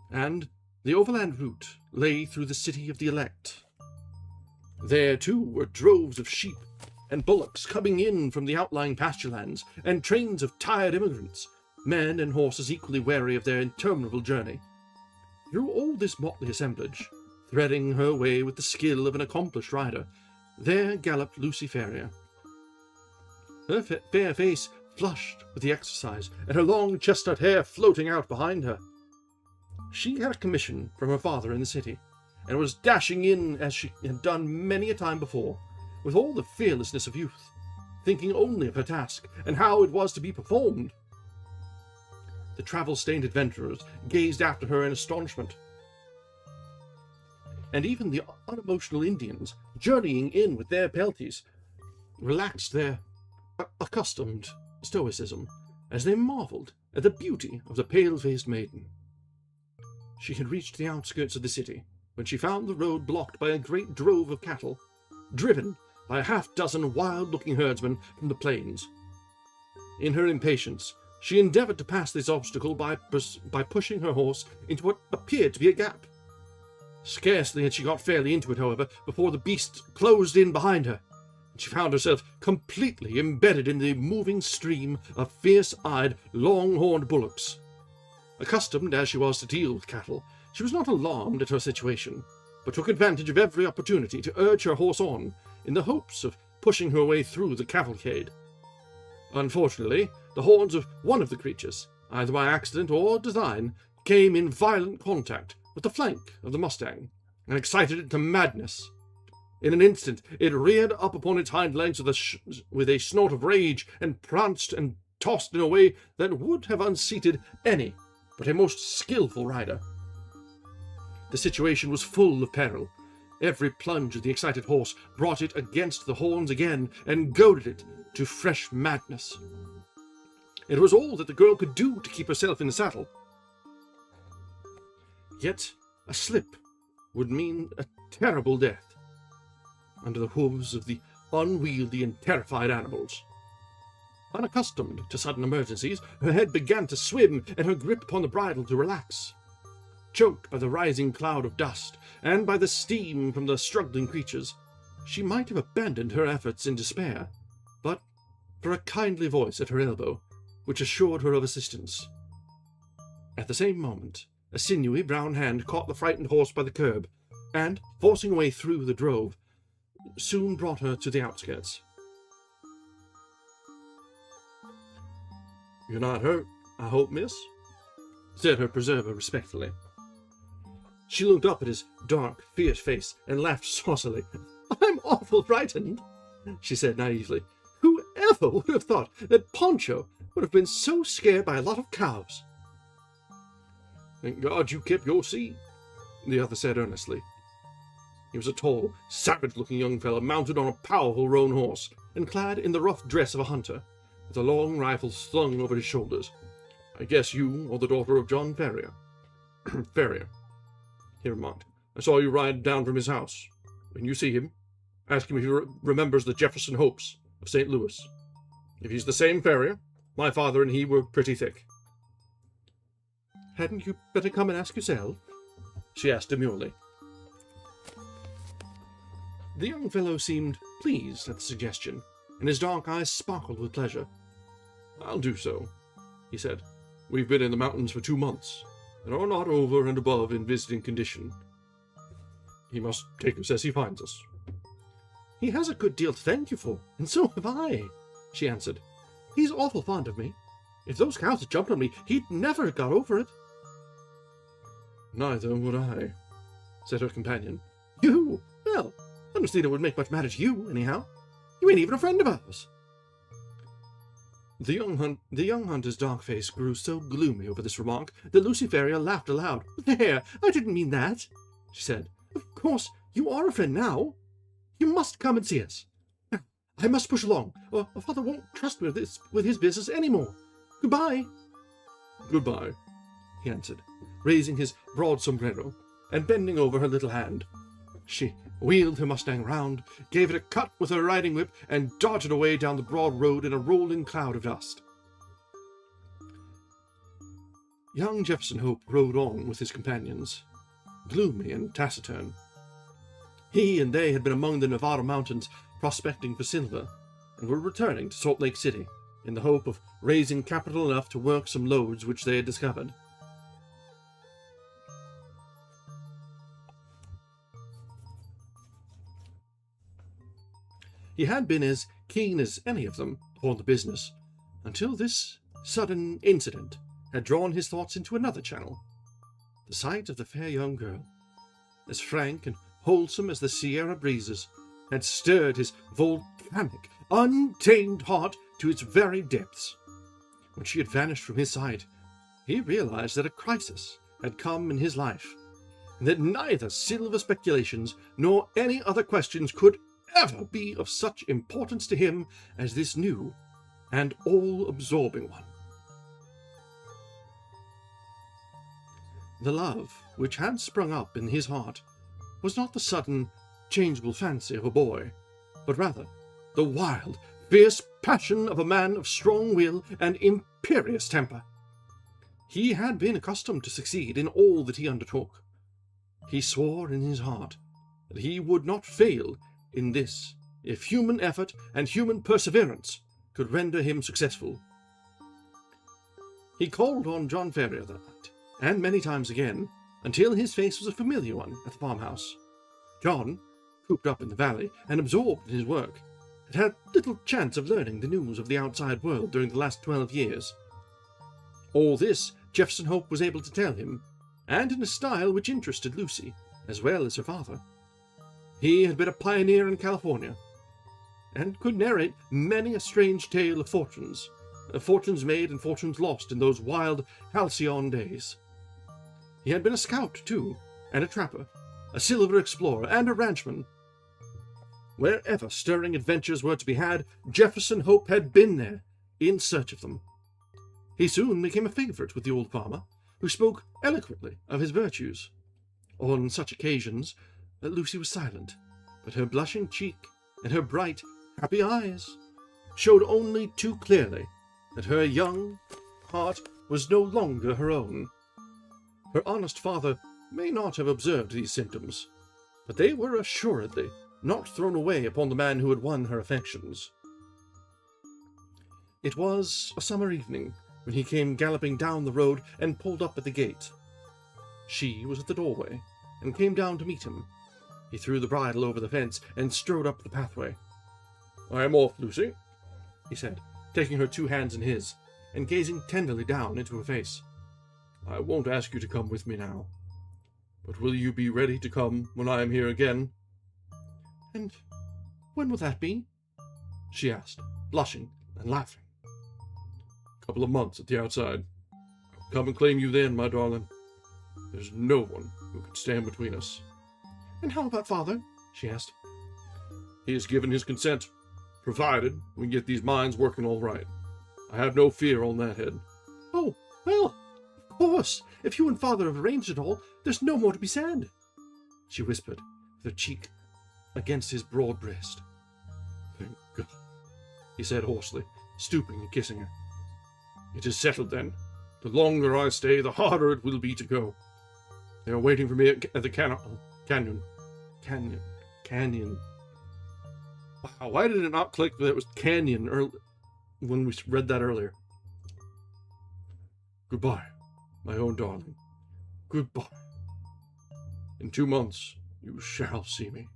and the overland route lay through the city of the elect. There, too, were droves of sheep and bullocks coming in from the outlying pasture lands, and trains of tired immigrants, men and horses equally weary of their interminable journey. Through all this motley assemblage, threading her way with the skill of an accomplished rider, there galloped Lucy Ferrier. Her fair face flushed with the exercise, and her long chestnut hair floating out behind her. She had a commission from her father in the city, and was dashing in as she had done many a time before, with all the fearlessness of youth, thinking only of her task, and how it was to be performed. The travel-stained adventurers gazed after her in astonishment, and even the unemotional Indians, journeying in with their pelties, relaxed their accustomed stoicism as they marvelled at the beauty of the pale-faced maiden. She had reached the outskirts of the city, when she found the road blocked by a great drove of cattle, driven by a half-dozen wild-looking herdsmen from the plains. In her impatience, she endeavoured to pass this obstacle by pushing her horse into what appeared to be a gap. Scarcely had she got fairly into it, however, before the beast closed in behind her, and she found herself completely embedded in the moving stream of fierce-eyed, long-horned bullocks. Accustomed as she was to deal with cattle, she was not alarmed at her situation, but took advantage of every opportunity to urge her horse on, in the hopes of pushing her way through the cavalcade. Unfortunately, the horns of one of the creatures, either by accident or design, came in violent contact with the flank of the Mustang, and excited it to madness. In an instant it reared up upon its hind legs with a snort of rage, and pranced and tossed in a way that would have unseated any but a most skilful rider. The situation was full of peril. Every plunge of the excited horse brought it against the horns again, and goaded it to fresh madness. It was all that the girl could do to keep herself in the saddle. Yet a slip would mean a terrible death under the hooves of the unwieldy and terrified animals. Unaccustomed to sudden emergencies, her head began to swim and her grip upon the bridle to relax. Choked by the rising cloud of dust and by the steam from the struggling creatures, she might have abandoned her efforts in despair, but for a kindly voice at her elbow, which assured her of assistance. At the same moment, a sinewy brown hand caught the frightened horse by the curb, and, forcing a way through the drove, soon brought her to the outskirts. "You're not hurt, I hope, miss?" said her preserver respectfully. She looked up at his dark, fierce face and laughed saucily. "I'm awful frightened," she said naively. "Whoever would have thought that Poncho would have been so scared by a lot of cows?" "Thank God you kept your seat," the other said earnestly. He was a tall, savage-looking young fellow mounted on a powerful roan horse, and clad in the rough dress of a hunter, with a long rifle slung over his shoulders. "I guess you are the daughter of John Ferrier." "Ferrier," he remarked. "I saw you ride down from his house. When you see him, ask him if he remembers the Jefferson Hopes of St. Louis. If he's the same Ferrier, my father and he were pretty thick." "Hadn't you better come and ask yourself?" she asked demurely. The young fellow seemed pleased at the suggestion, and his dark eyes sparkled with pleasure. "I'll do so," he said. "We've been in the mountains for 2 months, and are not over and above in visiting condition. He must take us as he finds us." "He has a good deal to thank you for, and so have I," she answered. "He's awful fond of me. If those cows had jumped on me, he'd never have got over it." "Neither would I," said her companion. "You? Well, I don't see that it would make much matter to you, anyhow. You ain't even a friend of ours." The young hunter's dark face grew so gloomy over this remark that Lucy Ferrier laughed aloud. "There, I didn't mean that," she said. "Of course, you are a friend now. You must come and see us. Now, I must push along, or Father won't trust me with his business any more. Goodbye." "Goodbye," he answered, raising his broad sombrero and bending over her little hand. She wheeled her Mustang round, gave it a cut with her riding whip, and darted away down the broad road in a rolling cloud of dust. Young Jefferson Hope rode on with his companions, gloomy and taciturn. He and they had been among the Nevada mountains prospecting for silver, and were returning to Salt Lake City in the hope of raising capital enough to work some lodes which they had discovered. He had been as keen as any of them upon the business, until this sudden incident had drawn his thoughts into another channel. The sight of the fair young girl, as frank and wholesome as the Sierra breezes, had stirred his volcanic, untamed heart to its very depths. When she had vanished from his sight, he realized that a crisis had come in his life, and that neither silver speculations nor any other questions could ever be of such importance to him as this new and all-absorbing one. The love which had sprung up in his heart was not the sudden, changeable fancy of a boy, but rather the wild, fierce passion of a man of strong will and imperious temper. He had been accustomed to succeed in all that he undertook. He swore in his heart that he would not fail in this if human effort and human perseverance could render him successful. He called on John Ferrier that night, and many times again, until his face was a familiar one at the farmhouse. John, cooped up in the valley and absorbed in his work, had had little chance of learning the news of the outside world during the last 12 years. All this Jefferson Hope was able to tell him, and in a style which interested Lucy, as well as her father. He had been a pioneer in California, and could narrate many a strange tale of fortunes made and fortunes lost in those wild halcyon days. He had been a scout, too, and a trapper, a silver explorer, and a ranchman. Wherever stirring adventures were to be had, Jefferson Hope had been there, in search of them. He soon became a favourite with the old farmer, who spoke eloquently of his virtues. On such occasions, Lucy was silent, but her blushing cheek and her bright, happy eyes showed only too clearly that her young heart was no longer her own. Her honest father may not have observed these symptoms, but they were assuredly not thrown away upon the man who had won her affections. It was a summer evening when he came galloping down the road and pulled up at the gate. She was at the doorway, and came down to meet him. He threw the bridle over the fence and strode up the pathway. "I am off, Lucy," he said, taking her 2 hands in his, and gazing tenderly down into her face. "I won't ask you to come with me now, but will you be ready to come when I am here again?" "And when will that be?" she asked, blushing and laughing. "A couple of months at the outside. I'll come and claim you then, my darling. There's no one who can stand between us." "And how about father?" she asked. "He has given his consent, provided we get these mines working all right. I have no fear on that head." "Oh, well, of course, if you and father have arranged it all, there's no more to be said," she whispered, with her cheek against his broad breast. "Thank God," he said hoarsely, stooping and kissing her. "It is settled then. The longer I stay, the harder it will be to go. They are waiting for me at the canyon. Wow, why did it not click that it was canyon when we read that earlier? Goodbye, my own darling. Goodbye. In 2 months, you shall see me."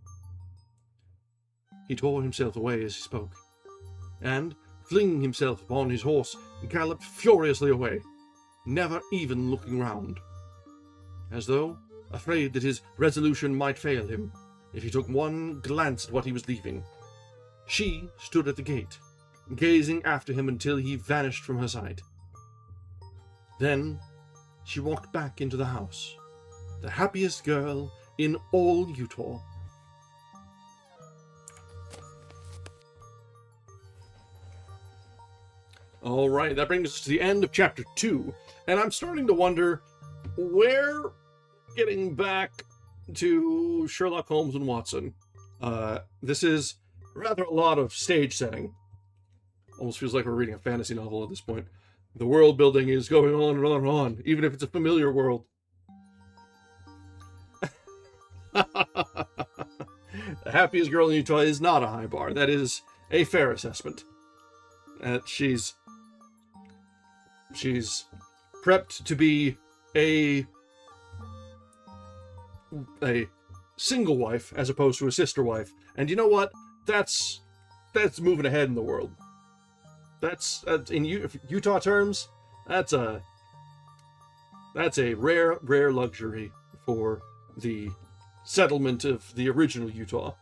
He tore himself away as he spoke, and, flinging himself upon his horse, galloped furiously away, never even looking round, as though afraid that his resolution might fail him if he took one glance at what he was leaving. She stood at the gate, gazing after him until he vanished from her sight. Then she walked back into the house, the happiest girl in all Utah. All right, that brings us to the end of Chapter 2, and I'm starting to wonder where, getting back to Sherlock Holmes and Watson, this is rather a lot of stage setting. Almost feels like we're reading a fantasy novel at this point. The world building is going on and on and on, even if it's a familiar world. The happiest girl in Utah is not a high bar. That is a fair assessment. She's prepped to be a single wife as opposed to a sister wife. And you know what? That's moving ahead in the world. That's in Utah terms, that's a rare luxury for the settlement of the original Utah.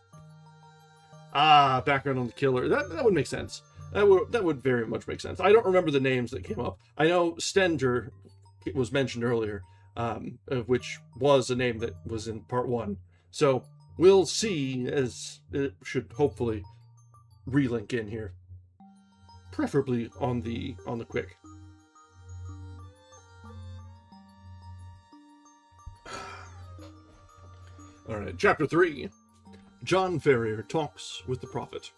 Background on the killer. That would make sense. That would very much make sense. I don't remember the names that came up. I know Stenger was mentioned earlier, which was a name that was in part 1. So we'll see, as it should hopefully relink in here, preferably on the quick. All right, Chapter 3. John Ferrier talks with the prophet.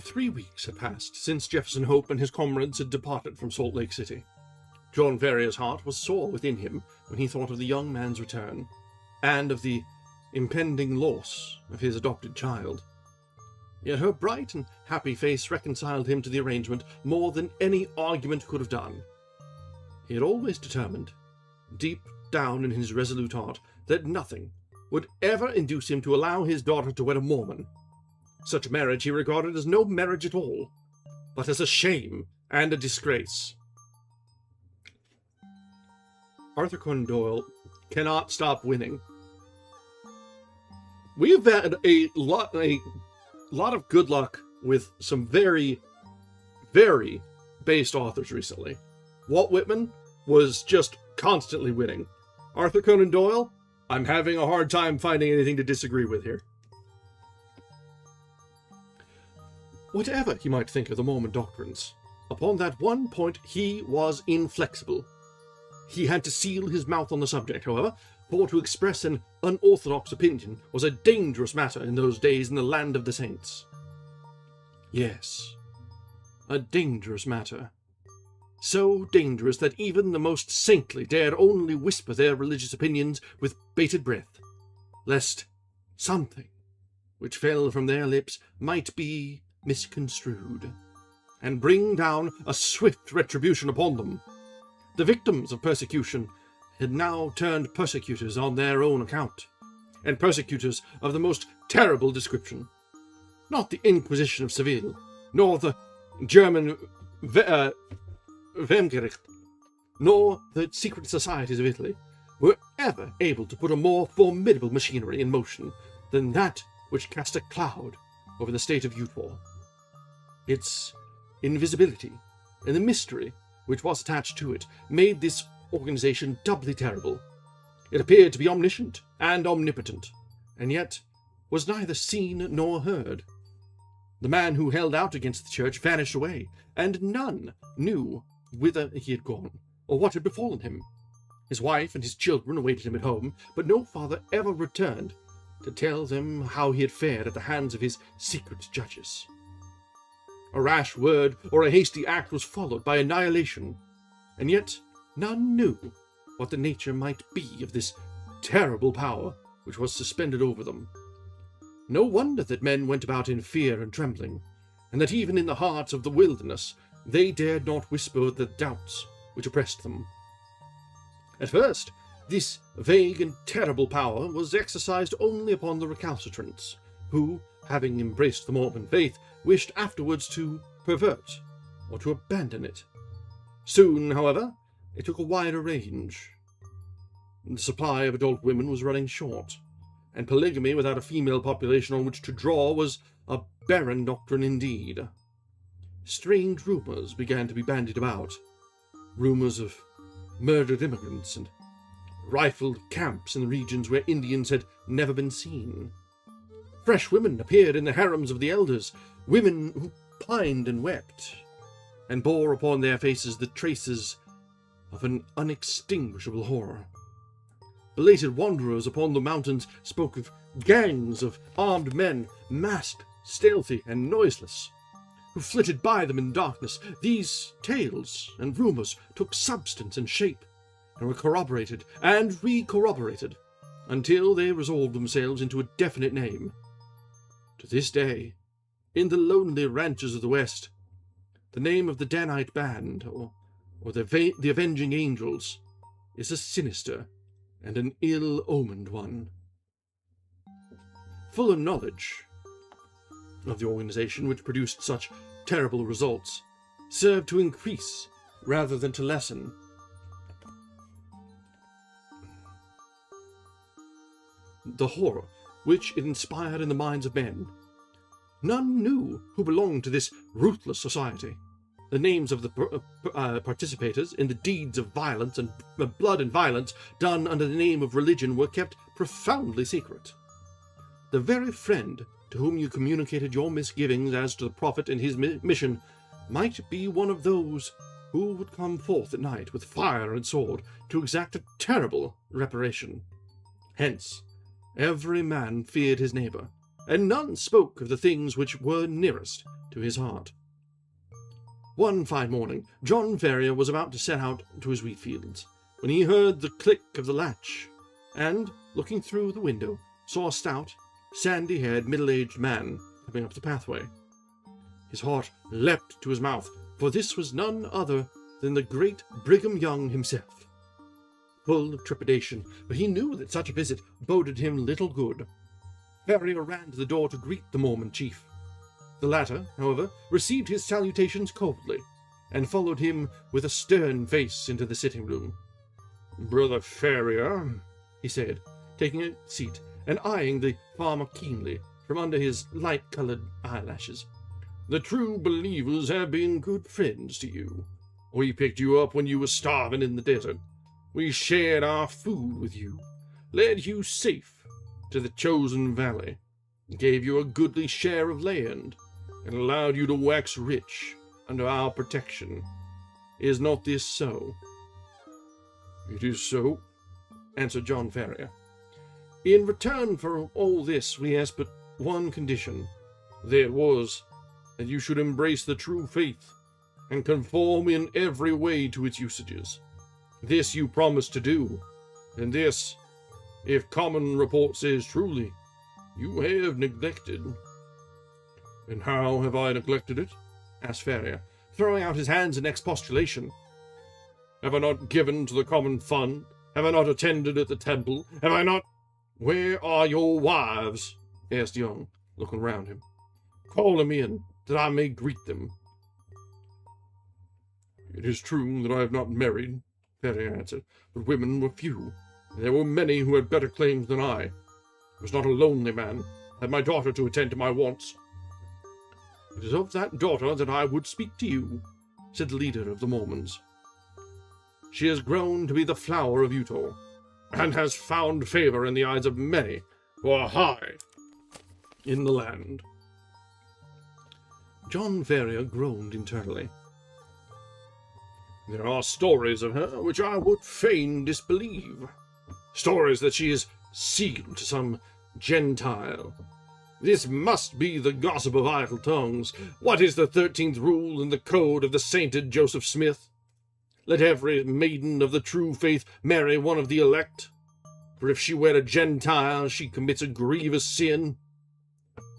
3 weeks had passed since Jefferson Hope and his comrades had departed from Salt Lake City. John Ferrier's heart was sore within him when he thought of the young man's return, and of the impending loss of his adopted child. Yet her bright and happy face reconciled him to the arrangement more than any argument could have done. He had always determined, deep down in his resolute heart, that nothing would ever induce him to allow his daughter to wed a Mormon. Such a marriage he regarded as no marriage at all, but as a shame and a disgrace. Arthur Conan Doyle cannot stop winning. We have had a lot of good luck with some very, very based authors recently. Walt Whitman was just constantly winning. Arthur Conan Doyle, I'm having a hard time finding anything to disagree with here. Whatever he might think of the Mormon doctrines, upon that one point he was inflexible. He had to seal his mouth on the subject, however, for to express an unorthodox opinion was a dangerous matter in those days in the land of the saints. Yes, a dangerous matter. So dangerous that even the most saintly dared only whisper their religious opinions with bated breath, lest something which fell from their lips might be misconstrued, and bring down a swift retribution upon them. The victims of persecution had now turned persecutors on their own account, and persecutors of the most terrible description. Not the Inquisition of Seville, nor the German Wehrmacht, nor the secret societies of Italy, were ever able to put a more formidable machinery in motion than that which cast a cloud over the state of Utah. Its invisibility, and the mystery which was attached to it, made this organization doubly terrible. It appeared to be omniscient and omnipotent, and yet was neither seen nor heard. The man who held out against the church vanished away, and none knew whither he had gone, or what had befallen him. His wife and his children awaited him at home, but no father ever returned to tell them how he had fared at the hands of his secret judges. A rash word or a hasty act was followed by annihilation, and yet none knew what the nature might be of this terrible power which was suspended over them. No wonder that men went about in fear and trembling, and that even in the hearts of the wilderness they dared not whisper the doubts which oppressed them. At first, this vague and terrible power was exercised only upon the recalcitrants, who, having embraced the Mormon faith, wished afterwards to pervert or to abandon it. Soon, however, it took a wider range. The supply of adult women was running short, and polygamy without a female population on which to draw was a barren doctrine indeed. Strange rumors began to be bandied about, rumors of murdered immigrants and rifled camps in the regions where Indians had never been seen. Fresh women appeared in the harems of the elders, women who pined and wept, and bore upon their faces the traces of an unextinguishable horror. Belated wanderers upon the mountains spoke of gangs of armed men, masked, stealthy, and noiseless, who flitted by them in darkness. These tales and rumors took substance and shape, and were corroborated and re-corroborated, until they resolved themselves into a definite name. To this day, in the lonely ranches of the West, the name of the Danite Band, or the Avenging Angels, is a sinister and an ill-omened one. Fuller knowledge of the organization which produced such terrible results served to increase rather than to lessen the horror which it inspired in the minds of men. None knew who belonged to this ruthless society. The names of the participators in the deeds of violence and blood and violence done under the name of religion were kept profoundly secret. The very friend to whom you communicated your misgivings as to the prophet and his mission might be one of those who would come forth at night with fire and sword to exact a terrible reparation. Hence, every man feared his neighbour, and none spoke of the things which were nearest to his heart. One fine morning, John Ferrier was about to set out to his wheat fields, when he heard the click of the latch, and, looking through the window, saw a stout, sandy-haired, middle-aged man coming up the pathway. His heart leapt to his mouth, for this was none other than the great Brigham Young himself. Full of trepidation, but he knew that such a visit boded him little good, Ferrier ran to the door to greet the Mormon chief. The latter, however, received his salutations coldly, and followed him with a stern face into the sitting-room. "Brother Ferrier," he said, taking a seat and eyeing the farmer keenly from under his light-colored eyelashes, "the true believers have been good friends to you. We picked you up when you were starving in the desert. We shared our food with you, led you safe to the chosen valley, gave you a goodly share of land, and allowed you to wax rich under our protection. Is not this so?" "It is so," answered John Ferrier. "In return for all this, we ask but one condition. That was, that you should embrace the true faith, and conform in every way to its usages. This you promised to do, and this, if common report says truly, you have neglected." "And how have I neglected it?" asked Ferrier, throwing out his hands in expostulation. "Have I not given to the common fund? Have I not attended at the temple? Have I not—" "Where are your wives?" asked Young, looking round him. "Call them in, that I may greet them." "It is true that I have not married," Ferrier answered, "but women were few, and there were many who had better claims than I. I was not a lonely man. I had my daughter to attend to my wants." "It is of that daughter that I would speak to you," said the leader of the Mormons. "She has grown to be the flower of Utah, and has found favor in the eyes of many who are high in the land." John Ferrier groaned internally. "There are stories of her which I would fain disbelieve. Stories that she is sealed to some Gentile. This must be the gossip of idle tongues. What is the 13th rule in the code of the sainted Joseph Smith? Let every maiden of the true faith marry one of the elect, for if she wed a Gentile, she commits a grievous sin.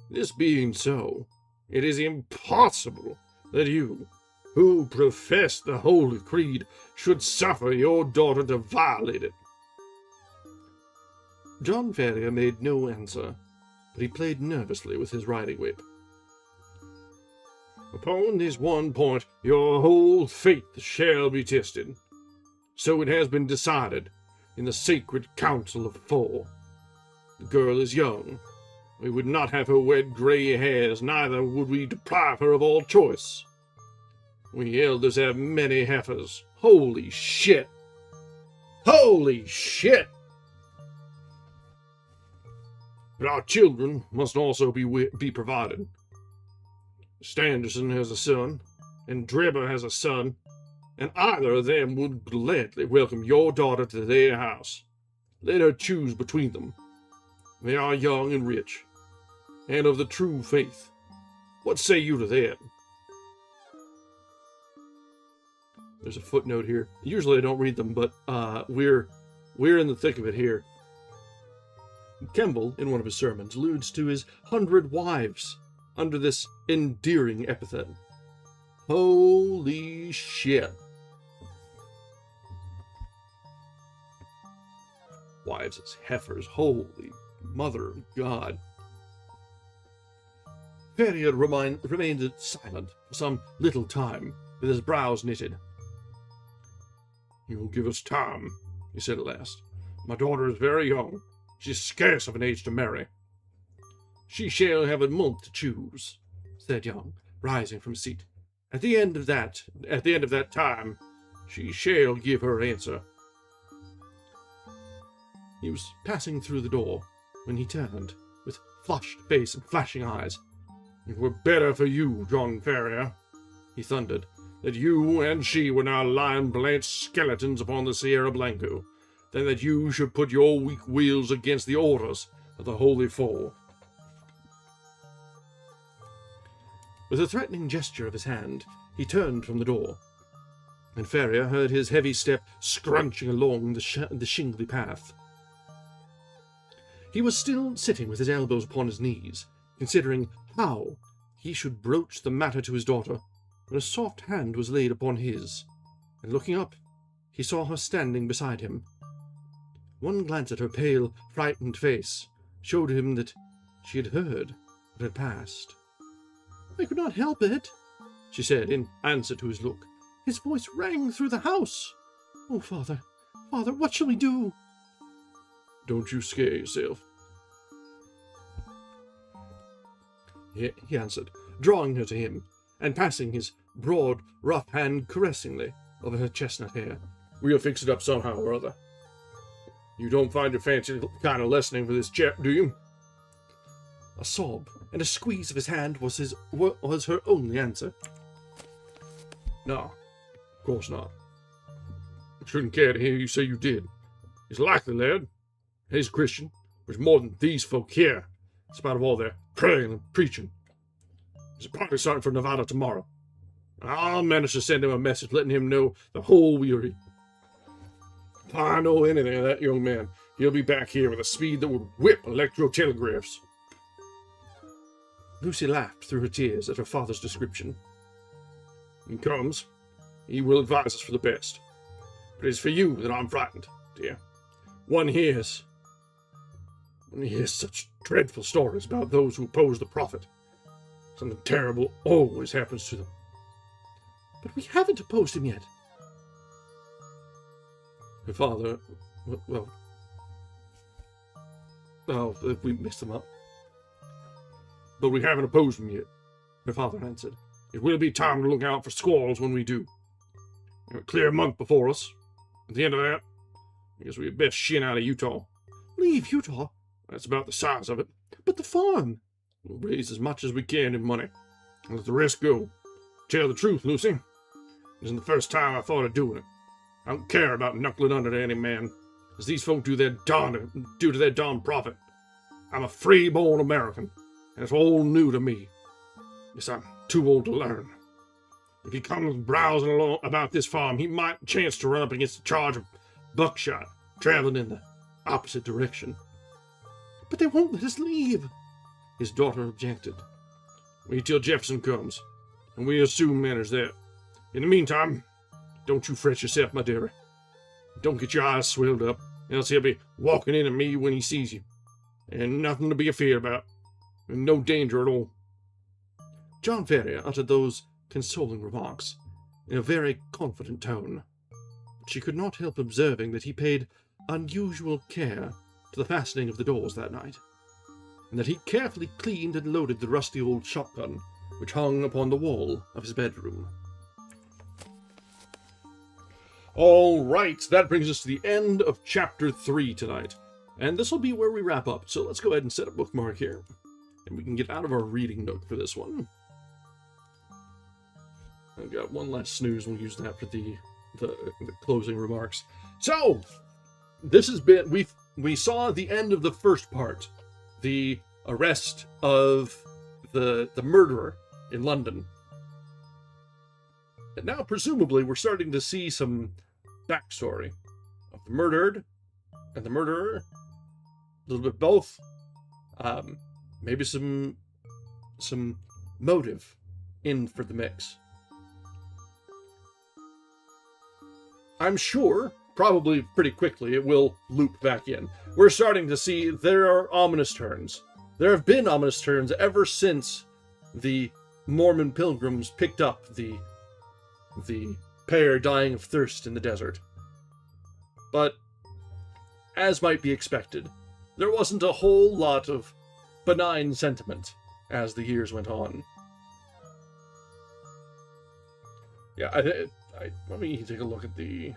This being so, it is impossible that you, who profess the Holy Creed, should suffer your daughter to violate it." John Ferrier made no answer, but he played nervously with his riding-whip. "Upon this one point your whole faith shall be tested. So it has been decided in the sacred council of four. The girl is young. We would not have her wed gray hairs, neither would we deprive her of all choice. We elders have many heifers. Holy shit! Holy shit! But our children must also be provided. Stangerson has a son, and Drebber has a son, and either of them would gladly welcome your daughter to their house. Let her choose between them. They are young and rich, and of the true faith. What say you to that?" There's a footnote here. Usually I don't read them, but we're in the thick of it here. Kemble, in one of his sermons, alludes to his 100 wives under this endearing epithet. Holy shit. Wives as heifers, holy mother of God. Ferrier remained silent for some little time, with his brows knitted. "You will give us time," he said at last. "My daughter is very young. She is scarce of an age to marry." "She shall have a month to choose," said Young, rising from his seat. At the end of that time, she shall give her answer." He was passing through the door when he turned, with flushed face and flashing eyes. "It were better for you, John Ferrier," he thundered, that you and she were now lying blanched skeletons upon the Sierra Blanco, than that you should put your weak wheels against the orders of the Holy Four. With a threatening gesture of his hand, he turned from the door, and Ferrier heard his heavy step scrunching along the shingly path. He was still sitting with his elbows upon his knees, considering how he should broach the matter to his daughter, when a soft hand was laid upon his, and looking up, he saw her standing beside him. One glance at her pale, frightened face showed him that she had heard what had passed. "I could not help it," she said in answer to his look. "His voice rang through the house. Oh, father, what shall we do?" "Don't you scare yourself," he answered, drawing her to him, and passing his broad, rough hand caressingly over her chestnut hair. "We'll fix it up somehow or other. You don't find your fancy kind of lessening for this chap, do you?" A sob and a squeeze of his hand was her only answer. "No, of course not. I shouldn't care to hear you say you did. He's likely, lad. He's a Christian, which is more than these folk here, in spite of all their praying and preaching. There's a party starting for Nevada tomorrow. I'll manage to send him a message letting him know the whole weary. If I know anything of that young man, he'll be back here with a speed that would whip electro-telegraphs." Lucy laughed through her tears at her father's description. "When he comes, he will advise us for the best. But it's for you that I'm frightened, dear. One hears such dreadful stories about those who oppose the prophet. Something terrible always happens to them." "But we haven't opposed him yet." Her father, we messed them up. "But we haven't opposed him yet," her father answered. "It will be time to look out for squalls when we do. We have a clear month before us. At the end of that, I guess we had best shin out of Utah." "Leave Utah?" "That's about the size of it." "But the farm?" "We'll raise as much as we can in money, and let the rest go. Tell the truth, Lucy, it isn't the first time I thought of doing it. I don't care about knuckling under to any man, as these folk do to their darn prophet. I'm a free-born American, and it's all new to me. Yes, I'm too old to learn. If he comes browsing along about this farm, he might chance to run up against a charge of buckshot, traveling in the opposite direction." "But they won't let us leave," his daughter objected. "Wait till Jefferson comes, and we'll soon manage that. In the meantime, don't you fret yourself, my dearie. Don't get your eyes swelled up, else he'll be walking in at me when he sees you. And nothing to be afeard about, and no danger at all." John Ferrier uttered those consoling remarks in a very confident tone, but she could not help observing that he paid unusual care to the fastening of the doors that night, and that he carefully cleaned and loaded the rusty old shotgun which hung upon the wall of his bedroom. All right, that brings us to the end of Chapter 3 tonight, and this will be where we wrap up, so let's go ahead and set a bookmark here, and we can get out of our reading nook for this one. I've got one last snooze, we'll use that for the closing remarks. So, this has been, we saw the end of the first part, the arrest of the murderer in London. And now, presumably, we're starting to see some backstory of the murdered and the murderer, a little bit both. Maybe some motive in for the mix. I'm sure, probably pretty quickly, it will loop back in. We're starting to see there are ominous turns. There have been ominous turns ever since the Mormon pilgrims picked up the pair dying of thirst in the desert. But, as might be expected, there wasn't a whole lot of benign sentiment as the years went on. Yeah, let me take a look at the...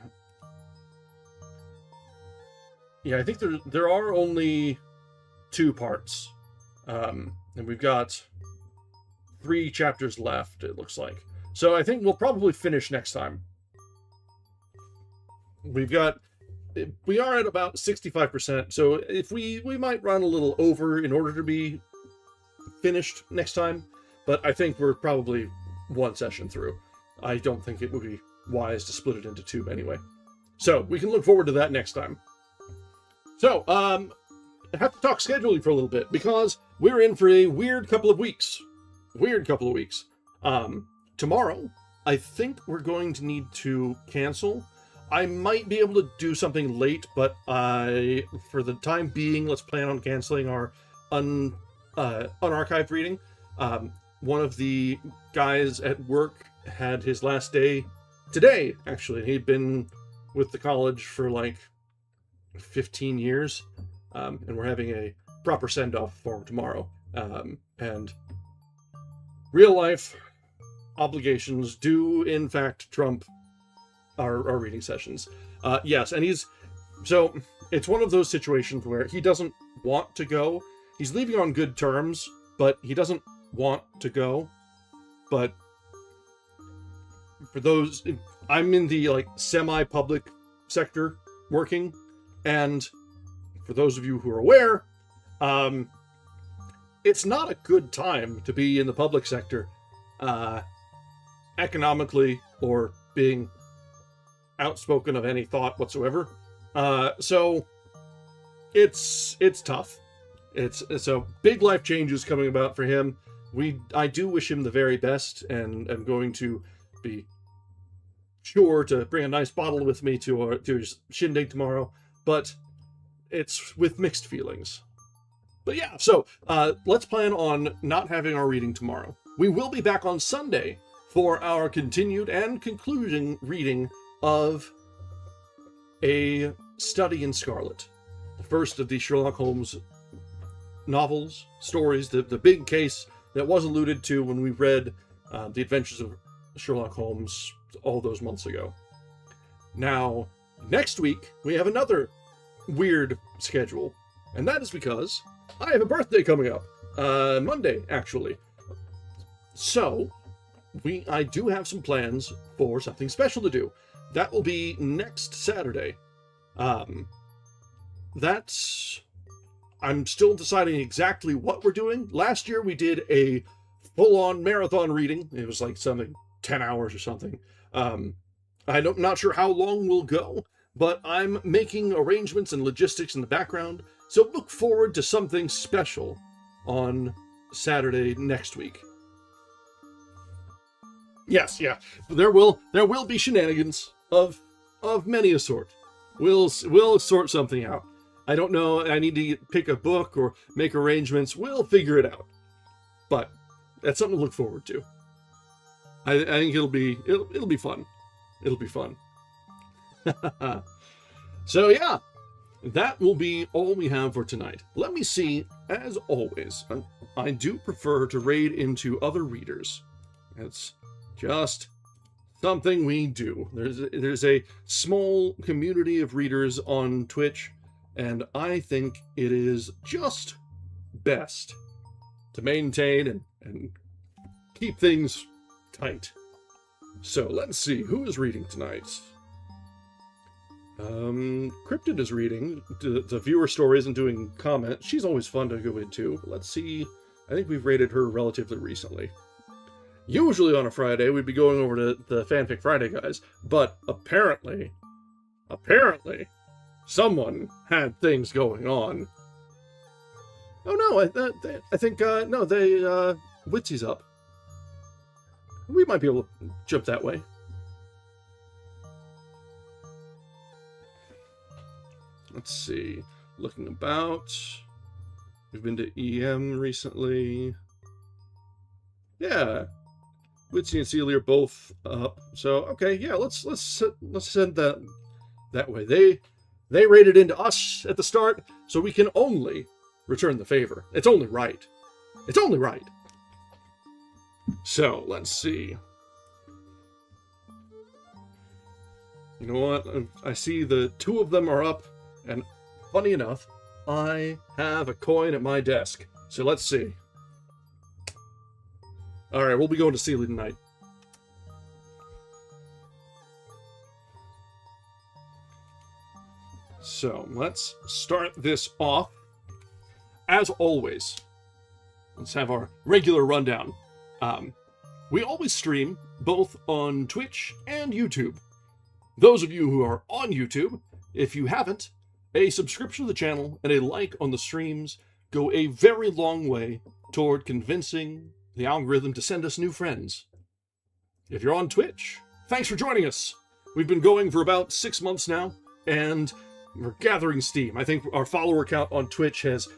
Yeah, I think there are only 2 parts. And we've got 3 chapters left, it looks like. So I think we'll probably finish next time. We are at about 65%, so if we might run a little over in order to be finished next time, but I think we're probably one session through. I don't think it would be wise to split it into two anyway. So we can look forward to that next time. So, I have to talk scheduling for a little bit because we're in for a weird couple of weeks. Tomorrow, I think we're going to need to cancel. I might be able to do something late, but for the time being, let's plan on canceling our unarchived reading. One of the guys at work had his last day today, actually. He'd been with the college for like 15 years, and we're having a proper send-off for him tomorrow. And real life obligations do, in fact, trump our reading sessions. Yes, and so it's one of those situations where he doesn't want to go. He's leaving on good terms, but he doesn't want to go. But for those, I'm in the like semi-public sector working, and for those of you who are aware, it's not a good time to be in the public sector, economically or being outspoken of any thought whatsoever. So it's tough. So big life changes coming about for him. I do wish him the very best, and I'm going to be sure to bring a nice bottle with me to his shindig tomorrow, but it's with mixed feelings. But yeah, so let's plan on not having our reading tomorrow. We will be back on Sunday for our continued and concluding reading of A Study in Scarlet, the first of the Sherlock Holmes novels, stories, the big case that was alluded to when we read The Adventures of Sherlock Holmes all those months ago. Now, next week, we have another weird schedule, and that is because I have a birthday coming up. Monday, actually. So, I do have some plans for something special to do. That will be next Saturday. I'm still deciding exactly what we're doing. Last year we did a full-on marathon reading. It was like something 10 hours or something. I'm not sure how long we'll go, but I'm making arrangements and logistics in the background. So look forward to something special on Saturday next week. Yes, yeah. There will be shenanigans of many a sort. We'll sort something out. I don't know. I need to pick a book or make arrangements. We'll figure it out. But that's something to look forward to. I think it'll be fun. It'll be fun. So yeah, that will be all we have for tonight. Let me see. As always, I do prefer to raid into other readers. It's just something we do. There's a small community of readers on Twitch, and I think it is just best to maintain and keep things tight. So let's see, who is reading tonight? Cryptid is reading the viewer stories and doing comments. She's always fun to go into. Let's see, I think we've rated her relatively recently. Usually on a Friday, we'd be going over to the Fanfic Friday guys, but apparently, someone had things going on. Oh no, I think, no, Witsy's up. We might be able to jump that way. Let's see, looking about. We've been to EM recently. Yeah. Witsy and Celia are both up. So okay, yeah, let's send that way. They raided into us at the start, so we can only return the favor. It's only right. It's only right. So let's see. You know what? I see the two of them are up, and funny enough, I have a coin at my desk. So let's see. Alright, we'll be going to Celia tonight. So let's start this off. As always, let's have our regular rundown. We always stream both on Twitch and YouTube. Those of you who are on YouTube, if you haven't, a subscription to the channel and a like on the streams go a very long way toward convincing the algorithm to send us new friends. If you're on Twitch, thanks for joining us. We've been going for about 6 months now, and we're gathering steam. I think our follower count on Twitch has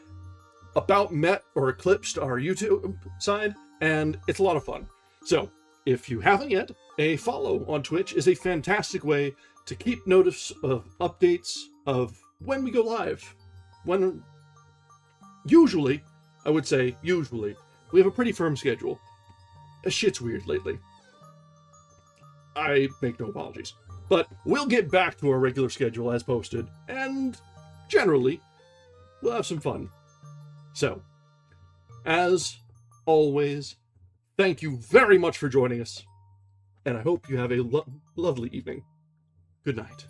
about met or eclipsed our YouTube side, and it's a lot of fun. So, if you haven't yet, a follow on Twitch is a fantastic way to keep notice of updates of when we go live. Usually, we have a pretty firm schedule. Shit's weird lately. I make no apologies. But we'll get back to our regular schedule as posted, and generally, we'll have some fun. So, as always, thank you very much for joining us, and I hope you have a lovely evening. Good night.